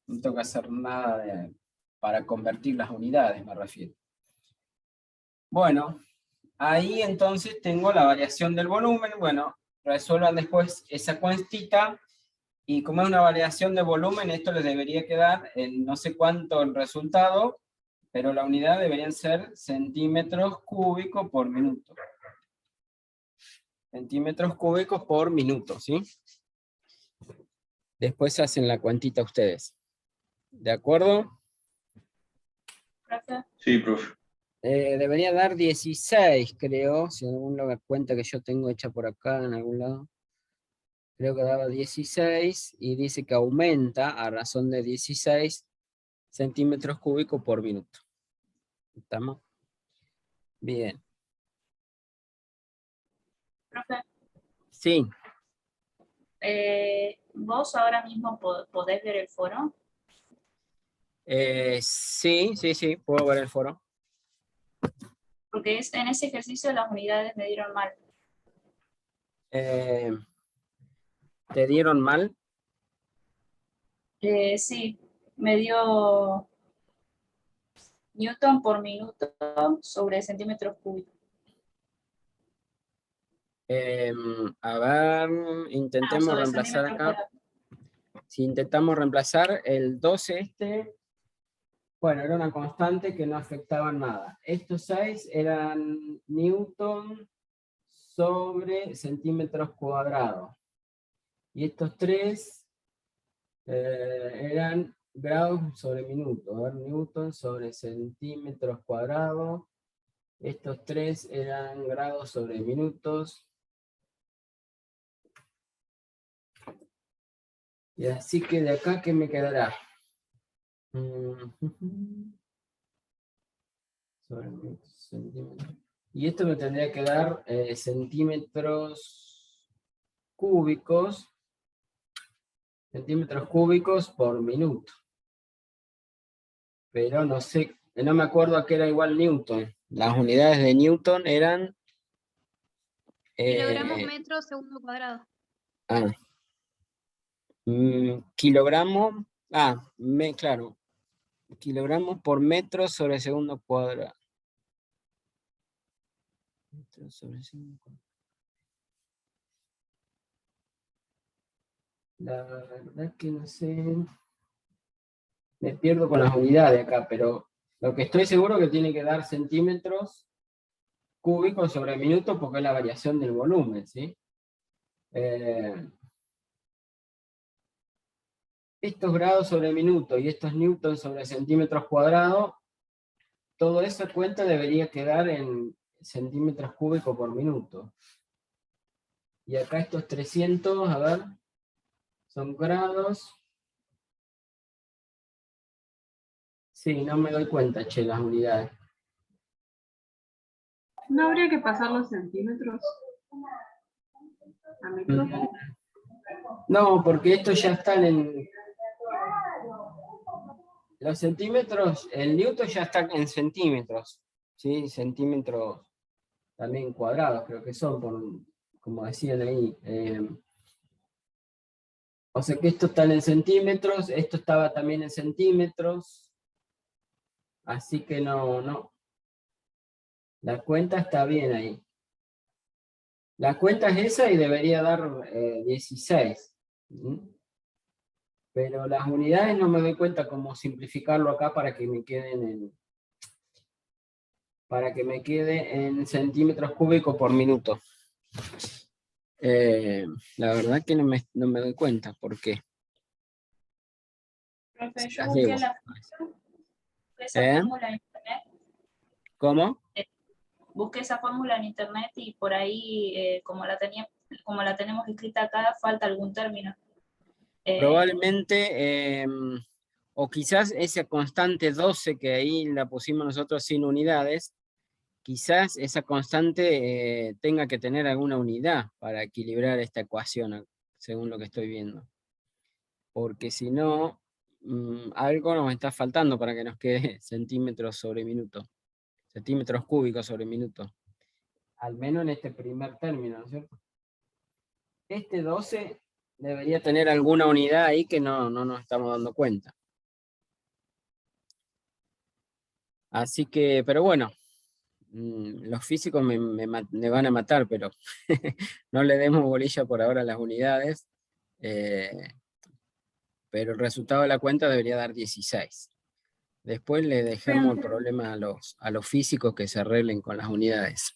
no tengo que hacer nada para convertir las unidades, me refiero. Bueno, ahí entonces tengo la variación del volumen. Bueno, resuelvan después esa cuentita, y como es una variación de volumen, esto les debería quedar en no sé cuánto el resultado, pero la unidad deberían ser centímetros cúbicos por minuto. Centímetros cúbicos por minuto, ¿sí? Después hacen la cuentita ustedes. ¿De acuerdo? Profe, Sí, profe. Debería dar 16, creo, si alguna cuenta que yo tengo hecha por acá en algún lado. Creo que daba 16, y dice que aumenta a razón de 16 centímetros cúbicos por minuto. ¿Estamos? Bien. profe, Sí. ¿vos ahora mismo podés ver el foro? Sí, puedo ver el foro. Porque en ese ejercicio las unidades me dieron mal. ¿Te dieron mal? Sí, me dio newton por minuto sobre centímetros cúbicos. A ver, intentemos sobre reemplazar centímetros acá. cuadrados. Si intentamos reemplazar el 12 bueno, era una constante que no afectaba nada. Estos 6 eran newton sobre centímetros cuadrados. Y estos 3 eran grados sobre minuto. A ver, newton sobre centímetros cuadrados. Estos 3 eran grados sobre minutos. Y así que de acá, ¿qué me quedará? Sobre centímetros. Y esto me tendría que dar centímetros cúbicos por minuto. Pero no sé, no me acuerdo a qué era igual Newton. Las unidades de Newton eran... Kilogramos metro segundo cuadrado. Kilogramos, claro, kilogramos por metro sobre segundo cuadrado. Metro sobre segundo cuadrado. La verdad que no sé, me pierdo con las unidades acá, pero lo que estoy seguro que tiene que dar centímetros cúbicos sobre minuto, porque es la variación del volumen, ¿sí? Estos grados sobre minuto y estos newtons sobre centímetros cuadrados, todo eso cuenta debería quedar en centímetros cúbicos por minuto. Y acá estos 300, a ver, son grados. Sí, no me doy cuenta, che, las unidades. ¿No habría que pasar los centímetros a metros? No, porque estos ya están en... Los centímetros, el newton ya está en centímetros, ¿sí? Centímetros también cuadrados, creo que son, como decían ahí. O sea que esto está en centímetros, esto estaba también en centímetros, así que no. La cuenta está bien ahí. La cuenta es esa y debería dar 16. Pero las unidades no me doy cuenta cómo simplificarlo acá para que me queden en centímetros cúbicos por minuto. La verdad que no me doy cuenta por qué. Profe, yo Las busqué llevo. esa fórmula en internet. ¿Cómo? Busqué esa fórmula en internet y por ahí, como la tenemos escrita acá, falta algún término. Probablemente, o quizás esa constante 12 que ahí la pusimos nosotros sin unidades, quizás esa constante tenga que tener alguna unidad para equilibrar esta ecuación, según lo que estoy viendo. Porque si no, algo nos está faltando para que nos quede centímetros sobre minuto, centímetros cúbicos sobre minuto. Al menos en este primer término, ¿no es cierto? Este 12 debería tener alguna unidad ahí que no nos estamos dando cuenta. Así que, pero bueno, los físicos me van a matar, pero no le demos bolilla por ahora a las unidades. Pero el resultado de la cuenta debería dar 16. Después le dejemos el problema a los físicos que se arreglen con las unidades.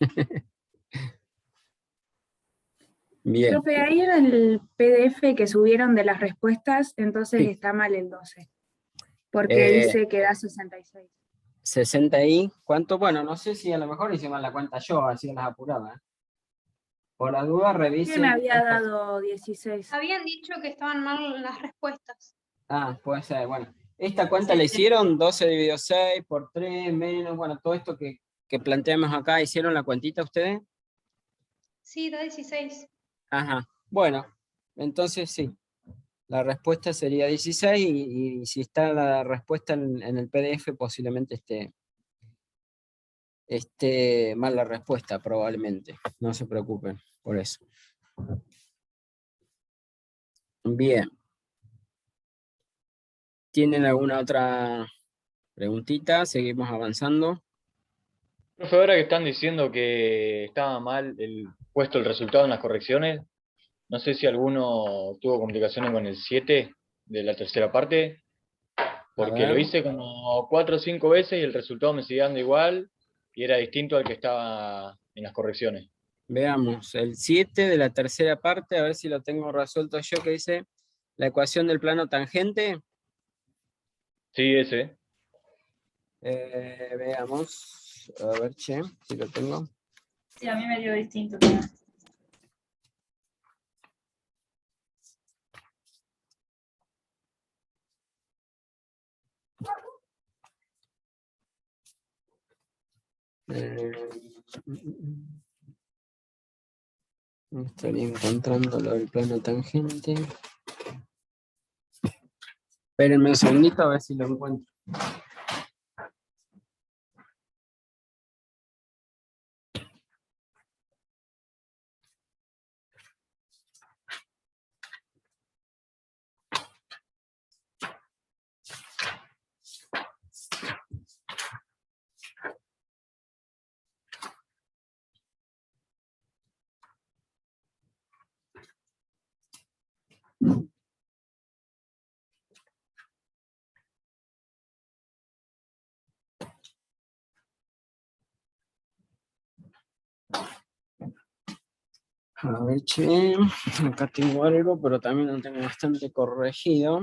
Bien. Profe, ahí en el PDF que subieron de las respuestas, entonces Sí. está mal el 12. Porque dice que da 66. 60 y, ¿cuánto? Bueno, no sé si a lo mejor hice mal la cuenta yo, así las apuraba. Por la duda, revisen. ¿Quién me había dado 16? Habían dicho que estaban mal las respuestas. Ah, puede ser, bueno. Esta cuenta la hicieron, 12 dividido 6 por 3, menos, bueno, todo esto que planteamos acá, ¿hicieron la cuentita ustedes? Sí, da 16. Ajá, bueno, entonces sí. La respuesta sería 16 y si está la respuesta en el PDF posiblemente esté mal la respuesta, probablemente. No se preocupen por eso. Bien. ¿Tienen alguna otra preguntita? Seguimos avanzando. Profe, ahora que están diciendo que estaba mal puesto el resultado en las correcciones, no sé si alguno tuvo complicaciones con el 7 de la tercera parte, porque ver. lo hice como 4 o 5 veces y el resultado me seguía dando igual y era distinto al que estaba en las correcciones. Veamos, el 7 de la tercera parte, a ver si lo tengo resuelto yo, que dice la ecuación del plano tangente. Sí, ese. Veamos, a ver, che, si lo tengo. Sí, a mí me dio distinto. Estaría encontrando lo del plano tangente. Espérenme un segundito a ver si lo encuentro. A ver, che, acá tengo algo, pero también lo tengo bastante corregido.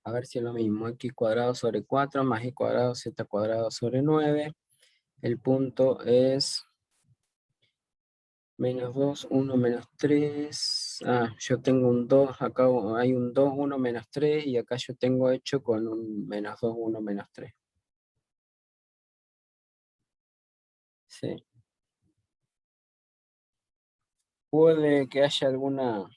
A ver si es lo mismo, x cuadrado sobre 4 más y cuadrado z cuadrado sobre 9. El punto es menos 2, 1, menos 3. Ah, yo tengo un 2, acá hay un 2, 1, menos 3, y acá yo tengo hecho con un menos 2, 1, menos 3. Sí. Puede que haya alguna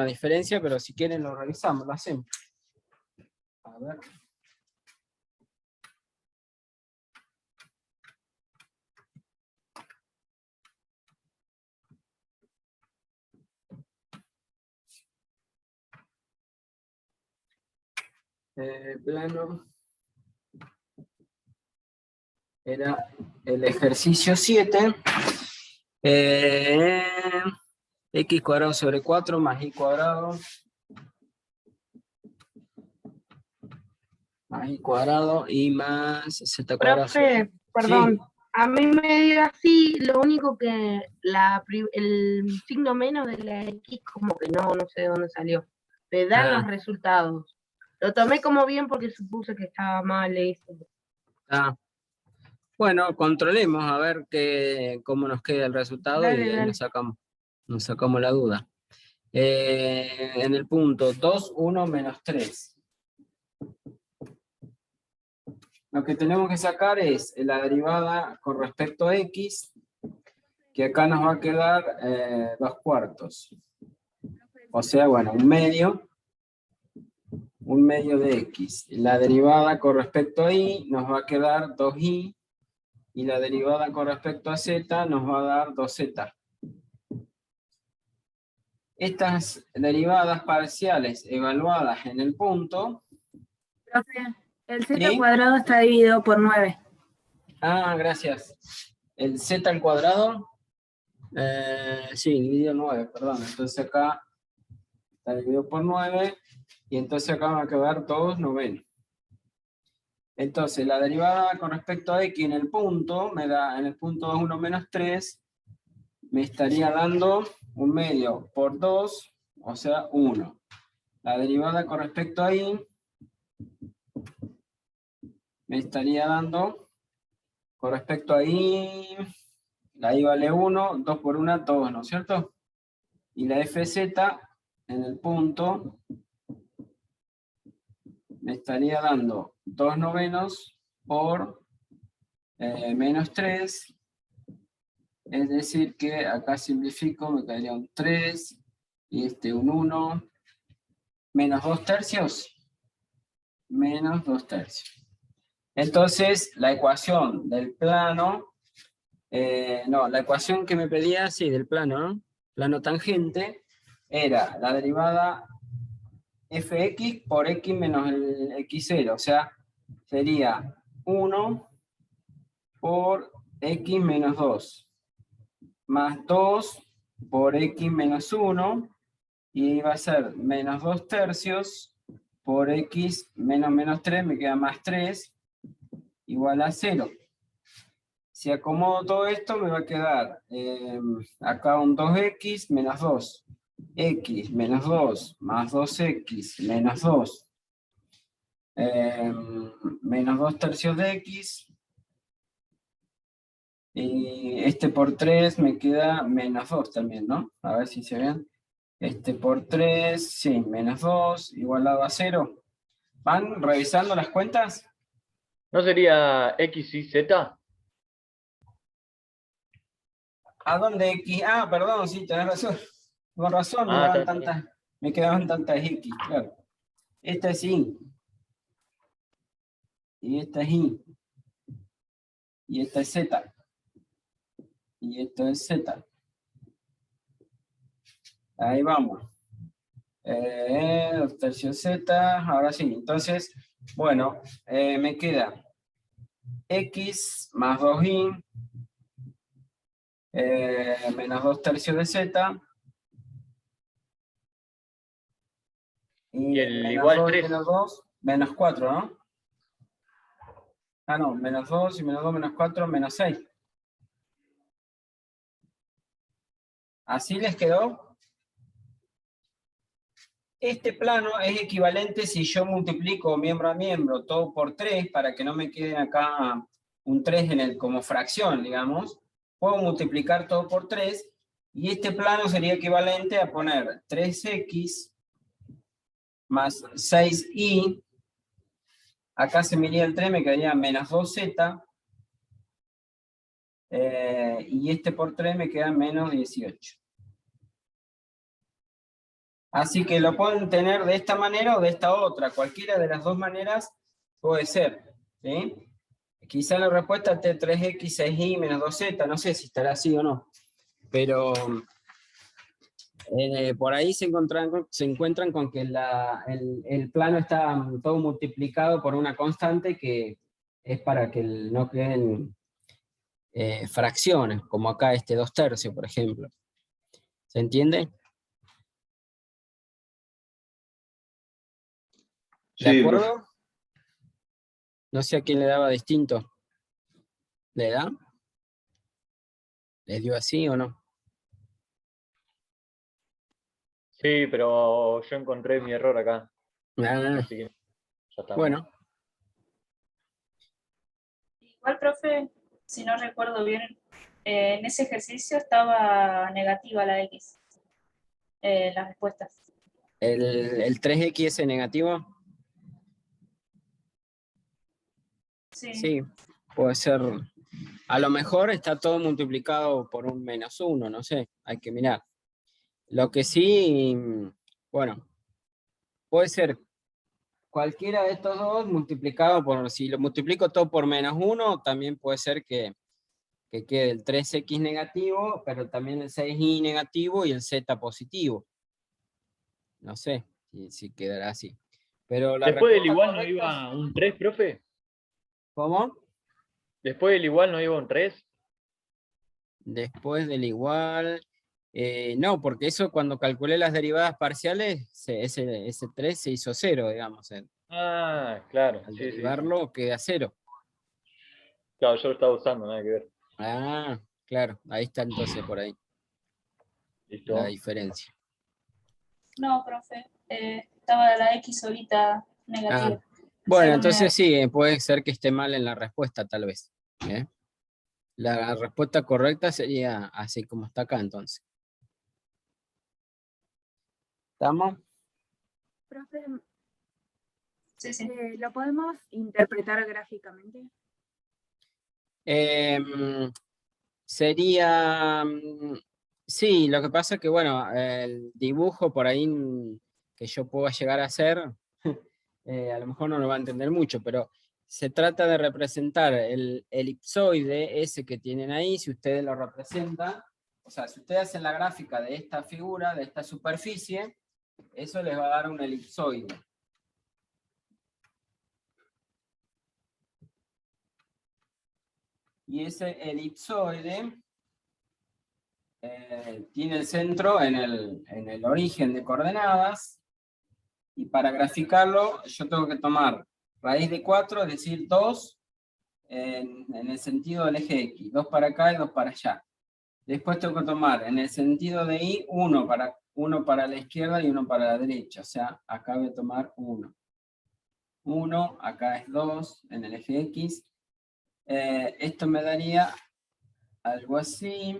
diferencia, pero si quieren lo revisamos, lo hacemos. A ver. Plano. Era el ejercicio 7. X cuadrado sobre 4 más Y cuadrado. Más Y cuadrado y más Z cuadrado. Profe, perdón, a mí me dio así, lo único que el signo menos de la X como que no sé de dónde salió. Me dan los resultados. Lo tomé como bien porque supuse que estaba mal eso. Bueno, controlemos a ver cómo nos queda el resultado Dale, y ahí dale. nos sacamos la duda. En el punto 2, 1, menos 3. Lo que tenemos que sacar es la derivada con respecto a X, que acá nos va a quedar 2 cuartos. O sea, bueno, un medio de X. La derivada con respecto a Y nos va a quedar 2Y, y la derivada con respecto a Z nos va a dar 2Z. Estas derivadas parciales evaluadas en el punto... Profe, el Z ¿Sí? cuadrado está dividido por 9. Gracias. El Z al cuadrado, sí, dividido 9, perdón. Entonces acá está dividido por 9, y entonces acá va a quedar 2 novenos. Entonces la derivada con respecto a X en el punto, me da en el punto 2, 1 menos 3, me estaría dando un medio por 2, o sea 1. La derivada con respecto a Y me estaría dando, con respecto a Y, la Y vale 1, 2 por 1, 2, ¿no es cierto? Y la FZ en el punto me estaría dando 2 novenos por menos 3, es decir que acá simplifico, me quedaría un 3, y un 1, menos 2 tercios, menos 2 tercios. Entonces, la ecuación del plano, la ecuación que me pedía, sí, del plano, ¿no? Plano tangente, era la derivada fx por x menos el x0, o sea, sería 1 por x menos 2, más 2 por x menos 1, y va a ser menos 2 tercios por x menos 3, me queda más 3, igual a 0. Si acomodo todo esto, me va a quedar acá un 2x menos 2. X menos 2 más 2x menos 2. Menos 2 tercios de x. Y este por 3 me queda menos 2 también, ¿no? A ver si se ven. Este por 3, sí, menos 2, igualado a 0. ¿Van revisando las cuentas? ¿No sería X y Z? ¿A dónde X? Perdón, sí, tenés razón. Con razón, me quedaban tantas X, claro. Esta es Y. Y esta es Y. Y esta es Z. Y esto es Z. Ahí vamos. 2 tercios Z, ahora sí. Entonces, bueno, me queda X más 2Y menos 2 tercios de Z. Y el menos igual 2 3. menos 2, menos 4, ¿no? No, menos 2 y menos 2 menos 4, menos 6. ¿Así les quedó? Este plano es equivalente si yo multiplico miembro a miembro todo por 3, para que no me quede acá un 3 como fracción, digamos. Puedo multiplicar todo por 3, y este plano sería equivalente a poner 3x más 6y. Acá se me iría el 3, me quedaría menos 2z. Y este por 3 me queda menos 18. Así que lo pueden tener de esta manera o de esta otra. Cualquiera de las dos maneras puede ser, ¿sí? Quizá la respuesta esté 3x, 6y, menos 2z. No sé si estará así o no. Pero por ahí se encuentran con que el plano está todo multiplicado por una constante que es para que no queden fracciones, como acá 2 tercios, por ejemplo. ¿Se entiende? ¿De Sí, acuerdo? profe. No sé a quién le daba distinto. ¿Le da? ¿Les dio así o no? Sí, pero yo encontré mi error acá, Ah, así que ya está. bueno, Igual, profe, si no recuerdo bien, en ese ejercicio estaba negativa la X, las respuestas. ¿el 3x es negativo? Sí, Sí, puede ser. A lo mejor está todo multiplicado por un -1, no sé, hay que mirar. Lo que sí, bueno, puede ser cualquiera de estos dos multiplicado por, si lo multiplico todo por -1, también puede ser que quede el 3x negativo, pero también el 6y negativo y el z positivo. No sé si quedará así. Pero la Después del respuesta igual no correcta es... iba un 3, profe. ¿Cómo? Después del igual no iba un 3. Después del igual... no, porque eso cuando calculé las derivadas parciales, ese 3 se hizo 0, digamos. Ah, claro, Al sí, sí. derivarlo queda 0. Claro, yo lo estaba usando, nada que ver. Ah, claro, ahí está entonces por ahí la Listo. diferencia. no, profe, estaba la X ahorita Ah, negativa. bueno, Según entonces sí, puede ser que esté mal en la respuesta, tal vez. ¿eh? La respuesta correcta sería así como está acá, entonces. ¿Estamos? Profe, sí, sí. ¿lo podemos interpretar gráficamente? Sería... sí, lo que pasa es que, bueno, el dibujo por ahí que yo pueda llegar a hacer, a lo mejor no lo va a entender mucho, pero se trata de representar el elipsoide ese que tienen ahí, si ustedes lo representan, o sea, si ustedes hacen la gráfica de esta figura, de esta superficie, eso les va a dar un elipsoide. Y ese elipsoide tiene el centro en el origen de coordenadas, y para graficarlo yo tengo que tomar raíz de 4, es decir, 2 en el sentido del eje X, 2 para acá y 2 para allá. Después tengo que tomar en el sentido de Y, uno para la izquierda y uno para la derecha, o sea, acá voy a tomar 1. 1, acá es 2 en el eje X. Esto me daría algo así.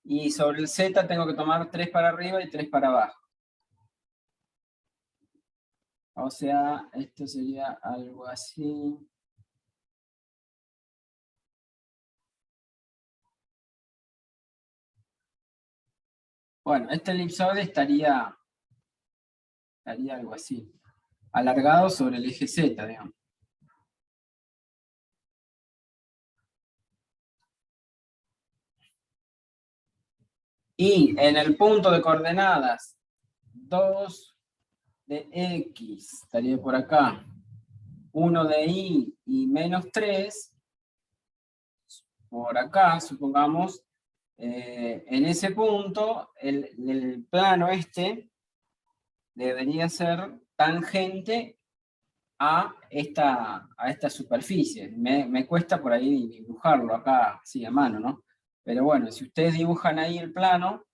Y sobre el Z tengo que tomar 3 para arriba y 3 para abajo. O sea, esto sería algo así. Bueno, este elipsoide estaría algo así. Alargado sobre el eje Z, digamos. Y en el punto de coordenadas 2 de X, estaría por acá, 1 de Y y -3, por acá, supongamos, en ese punto, el plano este debería ser tangente a esta superficie. Me cuesta por ahí dibujarlo acá, así a mano, ¿no? Pero bueno, si ustedes dibujan ahí el plano,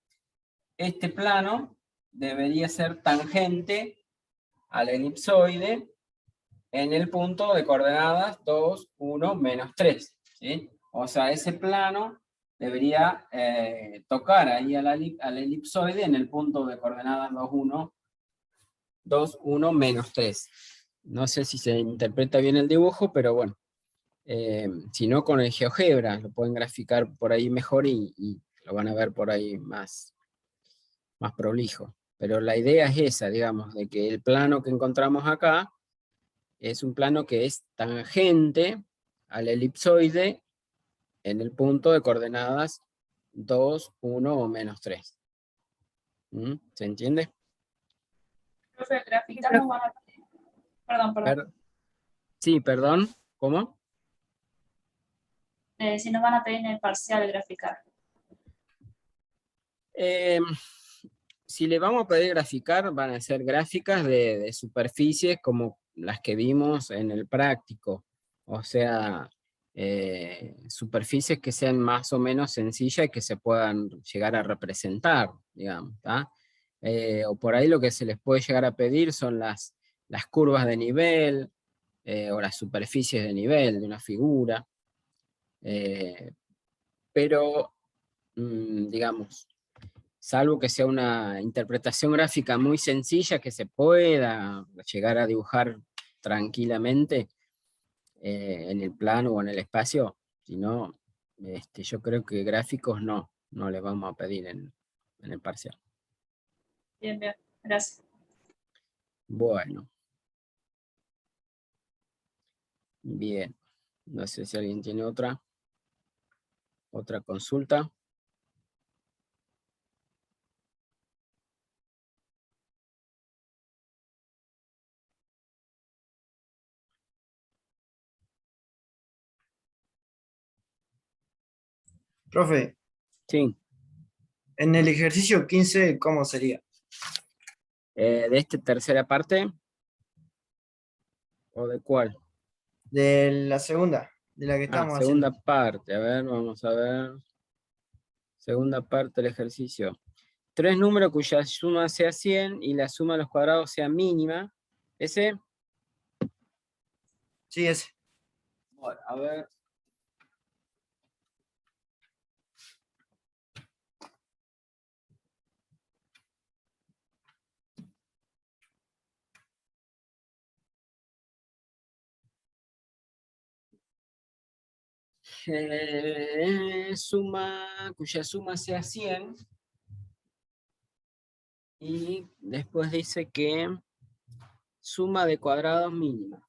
este plano debería ser tangente al elipsoide en el punto de coordenadas 2, 1, -3. ¿sí? O sea, ese plano debería tocar ahí al elipsoide en el punto de coordenadas 2, 1, -3. No sé si se interpreta bien el dibujo, pero bueno. Si no, con el GeoGebra lo pueden graficar por ahí mejor y lo van a ver por ahí más prolijo. Pero la idea es esa, digamos, de que el plano que encontramos acá es un plano que es tangente al elipsoide en el punto de coordenadas 2, 1 o -3. ¿Se entiende? Profe, graficar nos van a pedir. Perdón. Sí, perdón. ¿Cómo? Si nos van a pedir en el parcial graficar. Si le vamos a pedir graficar, van a ser gráficas de superficies como las que vimos en el práctico. O sea, superficies que sean más o menos sencillas y que se puedan llegar a representar, digamos, ¿tá? O por ahí lo que se les puede llegar a pedir son las curvas de nivel, o las superficies de nivel de una figura. Pero, digamos, salvo que sea una interpretación gráfica muy sencilla que se pueda llegar a dibujar tranquilamente en el plano o en el espacio, si no, yo creo que gráficos no le vamos a pedir en el parcial. Bien, bien, gracias. Bueno. Bien. No sé si alguien tiene otra consulta. Profe, Sí. en el ejercicio 15, ¿cómo sería? ¿De esta tercera parte? ¿O de cuál? De la segunda, de la que estamos Segunda haciendo. parte. A ver, vamos a ver. Segunda parte del ejercicio. 3 números cuya suma sea 100 y la suma de los cuadrados sea mínima. ¿Ese? Sí, ese. Bueno, a ver. Cuya suma sea 100. Y después dice que suma de cuadrados mínima.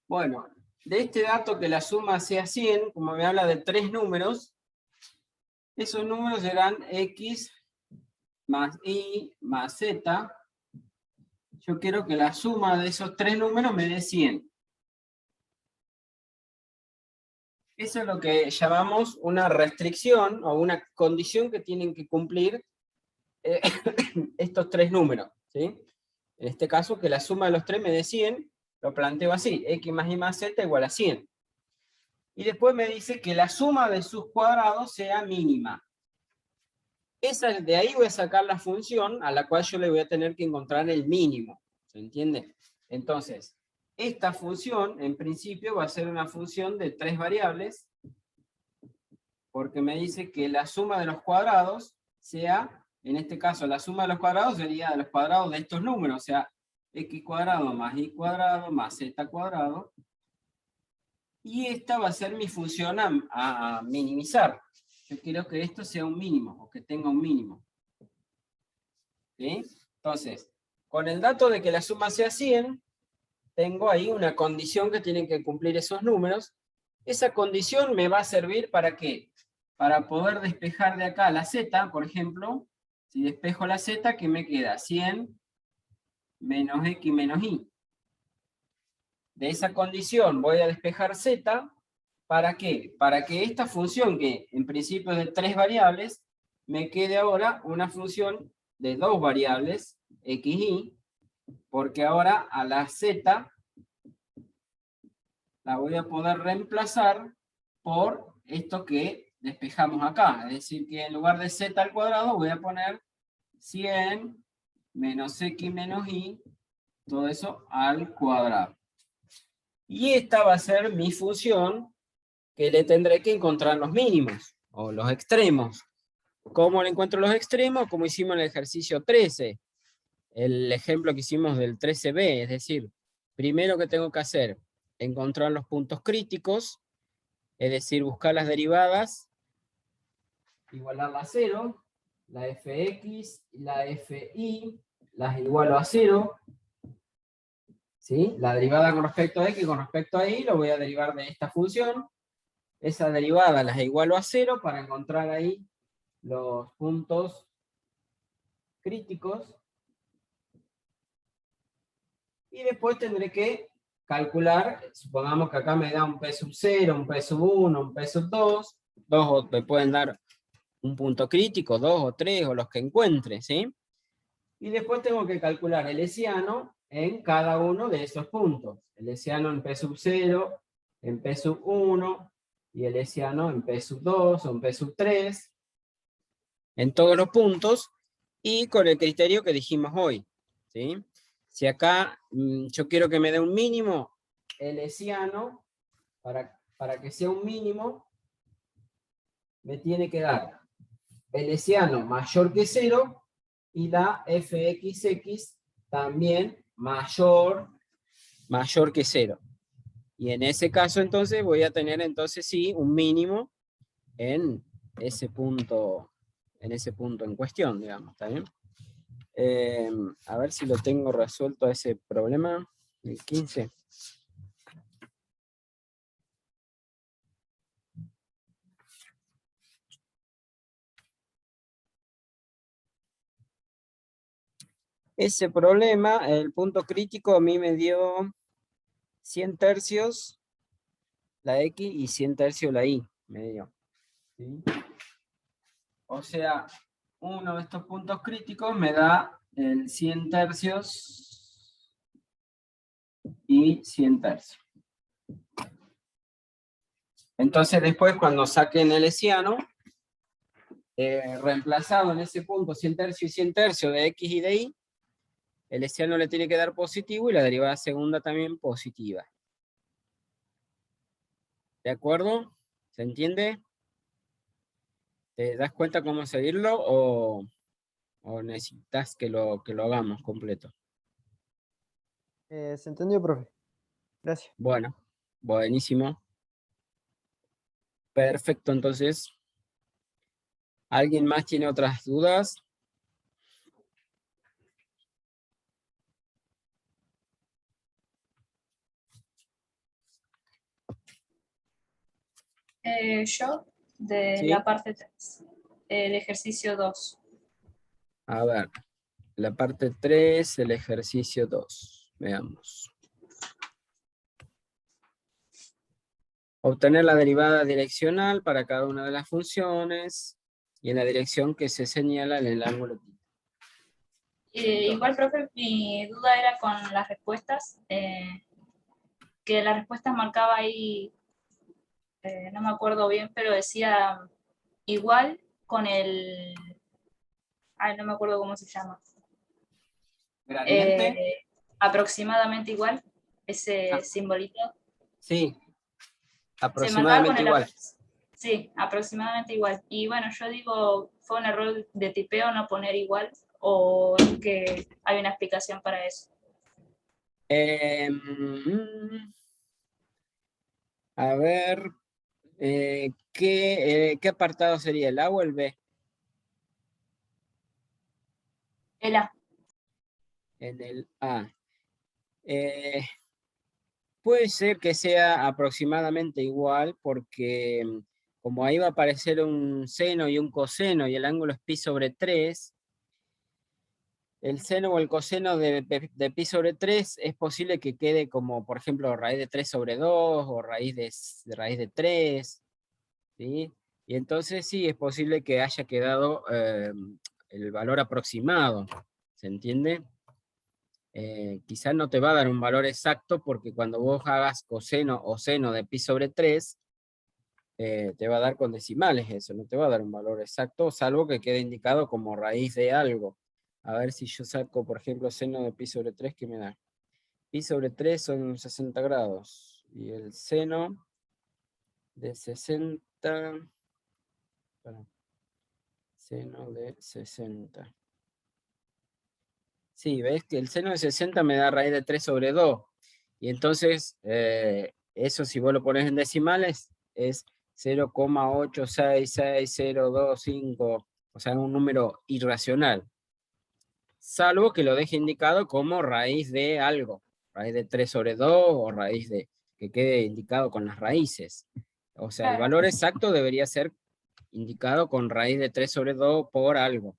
Bueno, de este dato que la suma sea 100, como me habla de 3 números, esos números serán x más y más z. Yo quiero que la suma de esos 3 números me dé 100. Eso es lo que llamamos una restricción o una condición que tienen que cumplir estos 3 números, ¿sí? En este caso, que la suma de los 3 me dé 100, lo planteo así, x más y más z igual a 100. Y después me dice que la suma de sus cuadrados sea mínima. De ahí voy a sacar la función a la cual yo le voy a tener que encontrar el mínimo. ¿Se entiende? Entonces, esta función, en principio, va a ser una función de 3 variables, porque me dice que la suma de los cuadrados sea, en este caso, la suma de los cuadrados sería de los cuadrados de estos números, o sea, x cuadrado más y cuadrado más z cuadrado. Y esta va a ser mi función a minimizar. Yo quiero que esto sea un mínimo, o que tenga un mínimo. ¿Sí? Entonces, con el dato de que la suma sea 100, tengo ahí una condición que tienen que cumplir esos números. Esa condición me va a servir ¿para qué? Para poder despejar de acá la z, por ejemplo. Si despejo la z, ¿qué me queda? 100 menos x menos y. De esa condición voy a despejar z. ¿Para qué? Para que esta función, que en principio es de 3 variables, me quede ahora una función de 2 variables, x, y, porque ahora a la z la voy a poder reemplazar por esto que despejamos acá. Es decir, que en lugar de z al cuadrado voy a poner 100 menos x menos y, todo eso al cuadrado. Y esta va a ser mi función que le tendré que encontrar los mínimos, o los extremos. ¿Cómo le encuentro los extremos? Como hicimos en el ejercicio 13, el ejemplo que hicimos del 13b, es decir, primero que tengo que hacer, encontrar los puntos críticos, es decir, buscar las derivadas, igualarlas a 0, la fx y la fi, las igualo a 0, ¿sí? La derivada con respecto a x y con respecto a y lo voy a derivar de esta función. Esa derivada las igualo a 0 para encontrar ahí los puntos críticos. Y después tendré que calcular, supongamos que acá me da un P sub 0, un P sub 1, un P sub 2, me pueden dar un punto crítico, 2 o 3 o los que encuentre, ¿sí? Y después tengo que calcular el hessiano en cada uno de esos puntos. El hessiano en P sub 0, en P sub 1, y el hessiano en P sub 2 o en P sub 3, en todos los puntos, y con el criterio que dijimos hoy, ¿sí? Si acá yo quiero que me dé un mínimo, el hessiano, para que sea un mínimo, me tiene que dar el hessiano mayor que 0 y la fxx también mayor que 0. Y en ese caso entonces voy a tener entonces sí un mínimo en ese punto en cuestión, digamos, ¿está bien? A ver si lo tengo resuelto ese problema, el 15. Ese problema, el punto crítico a mí me dio 100 tercios la X y 100 tercios la Y, me dio. ¿Sí? O sea, uno de estos puntos críticos me da el 100 tercios y 100 tercios. Entonces después cuando saquen el hessiano, reemplazado en ese punto 100 tercios y 100 tercios de X y de Y, el hessiano le tiene que dar positivo y la derivada segunda también positiva. ¿De acuerdo? ¿Se entiende? ¿Te das cuenta cómo seguirlo o necesitas que lo hagamos completo? Se entendió, profe. Gracias. Bueno, buenísimo. Perfecto, entonces. ¿Alguien más tiene otras dudas? Yo, de ¿Sí? la parte 3, el ejercicio 2. A ver, la parte 3, el ejercicio 2. Veamos. Obtener la derivada direccional para cada una de las funciones y en la dirección que se señala en el ángulo. Igual, profe, mi duda era con las respuestas, que las respuestas marcaba ahí, no me acuerdo bien, pero decía igual con el, ay, no me acuerdo cómo se llama. ¿Gradiente? Aproximadamente igual, ese Ah. simbolito. Sí, Se aproximadamente marcaba con igual. Sí, aproximadamente igual. Y bueno, yo digo, ¿fue un error de tipeo no poner igual? ¿O es que hay una explicación para eso? A ver, ¿qué apartado sería? ¿El A o el B? El A. En el A. Puede ser que sea aproximadamente igual porque como ahí va a aparecer un seno y un coseno y el ángulo es pi sobre 3, el seno o el coseno de pi sobre 3 es posible que quede como, por ejemplo, raíz de 3 sobre 2 o raíz de 3, ¿sí? Y entonces sí, es posible que haya quedado el valor aproximado, ¿se entiende? Quizás no te va a dar un valor exacto porque cuando vos hagas coseno o seno de pi sobre 3, te va a dar con decimales eso, no te va a dar un valor exacto, salvo que quede indicado como raíz de algo. A ver si yo saco, por ejemplo, seno de pi sobre 3, ¿qué me da? Pi sobre 3 son 60 grados, y el seno de 60, seno de 60. Sí, ves que el seno de 60 me da raíz de 3 sobre 2. Y entonces, eso si vos lo pones en decimales, es 0,8660025, o sea, un número irracional. Salvo que lo deje indicado como raíz de algo, raíz de 3 sobre 2 o raíz de que quede indicado con las raíces. O sea, el valor exacto debería ser indicado con raíz de 3 sobre 2 por algo.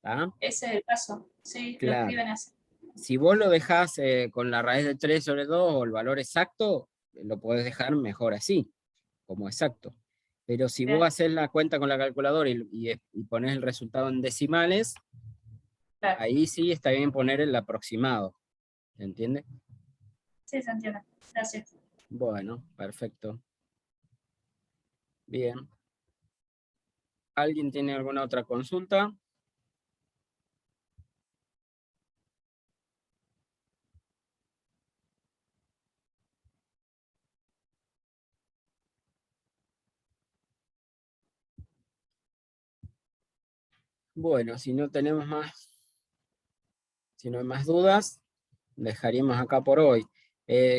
¿Ah? Ese es el caso. Sí, lo Claro. escriben así. Si vos lo dejás con la raíz de 3 sobre 2 o el valor exacto, lo podés dejar mejor así, como exacto. Pero si vos Bien. haces la cuenta con la calculadora y pones el resultado en decimales, Claro. ahí sí está bien poner el aproximado. ¿Se entiende? Sí, se entiende. Gracias. Bueno, perfecto. Bien. ¿Alguien tiene alguna otra consulta? Bueno, si no tenemos más, si no hay más dudas, dejaríamos acá por hoy.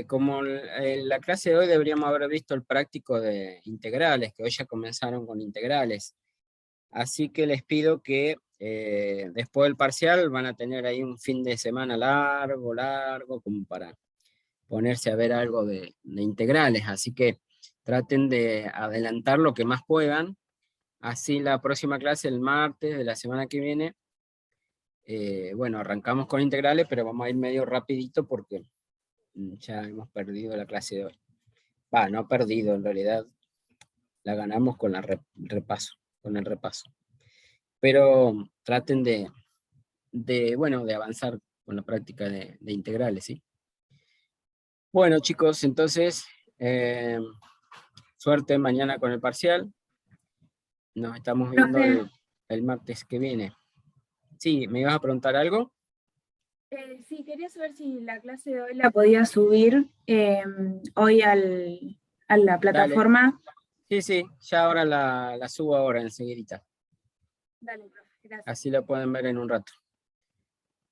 Como en la clase de hoy deberíamos haber visto el práctico de integrales, que hoy ya comenzaron con integrales. Así que les pido que después del parcial van a tener ahí un fin de semana largo, como para ponerse a ver algo de integrales. Así que traten de adelantar lo que más puedan. Así la próxima clase, el martes de la semana que viene, bueno, arrancamos con integrales, pero vamos a ir medio rapidito porque ya hemos perdido la clase de hoy. No perdido, en realidad la ganamos con el repaso. Pero traten bueno, de avanzar con la práctica de integrales, ¿sí? Bueno, chicos, entonces, suerte mañana con el parcial. Nos estamos viendo el martes que viene. Sí, ¿me ibas a preguntar algo? Sí, quería saber si la clase de hoy la podía subir hoy a la plataforma. Sí, ya ahora la subo ahora enseguidita. Dale, profe, gracias. Así la pueden ver en un rato.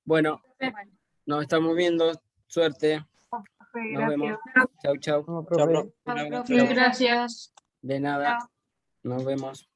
Bueno, Bueno. nos estamos viendo. Suerte. Nos vemos. Chau. Chao, profe. Chao, profe. Chau. Gracias. De nada. Nos vemos.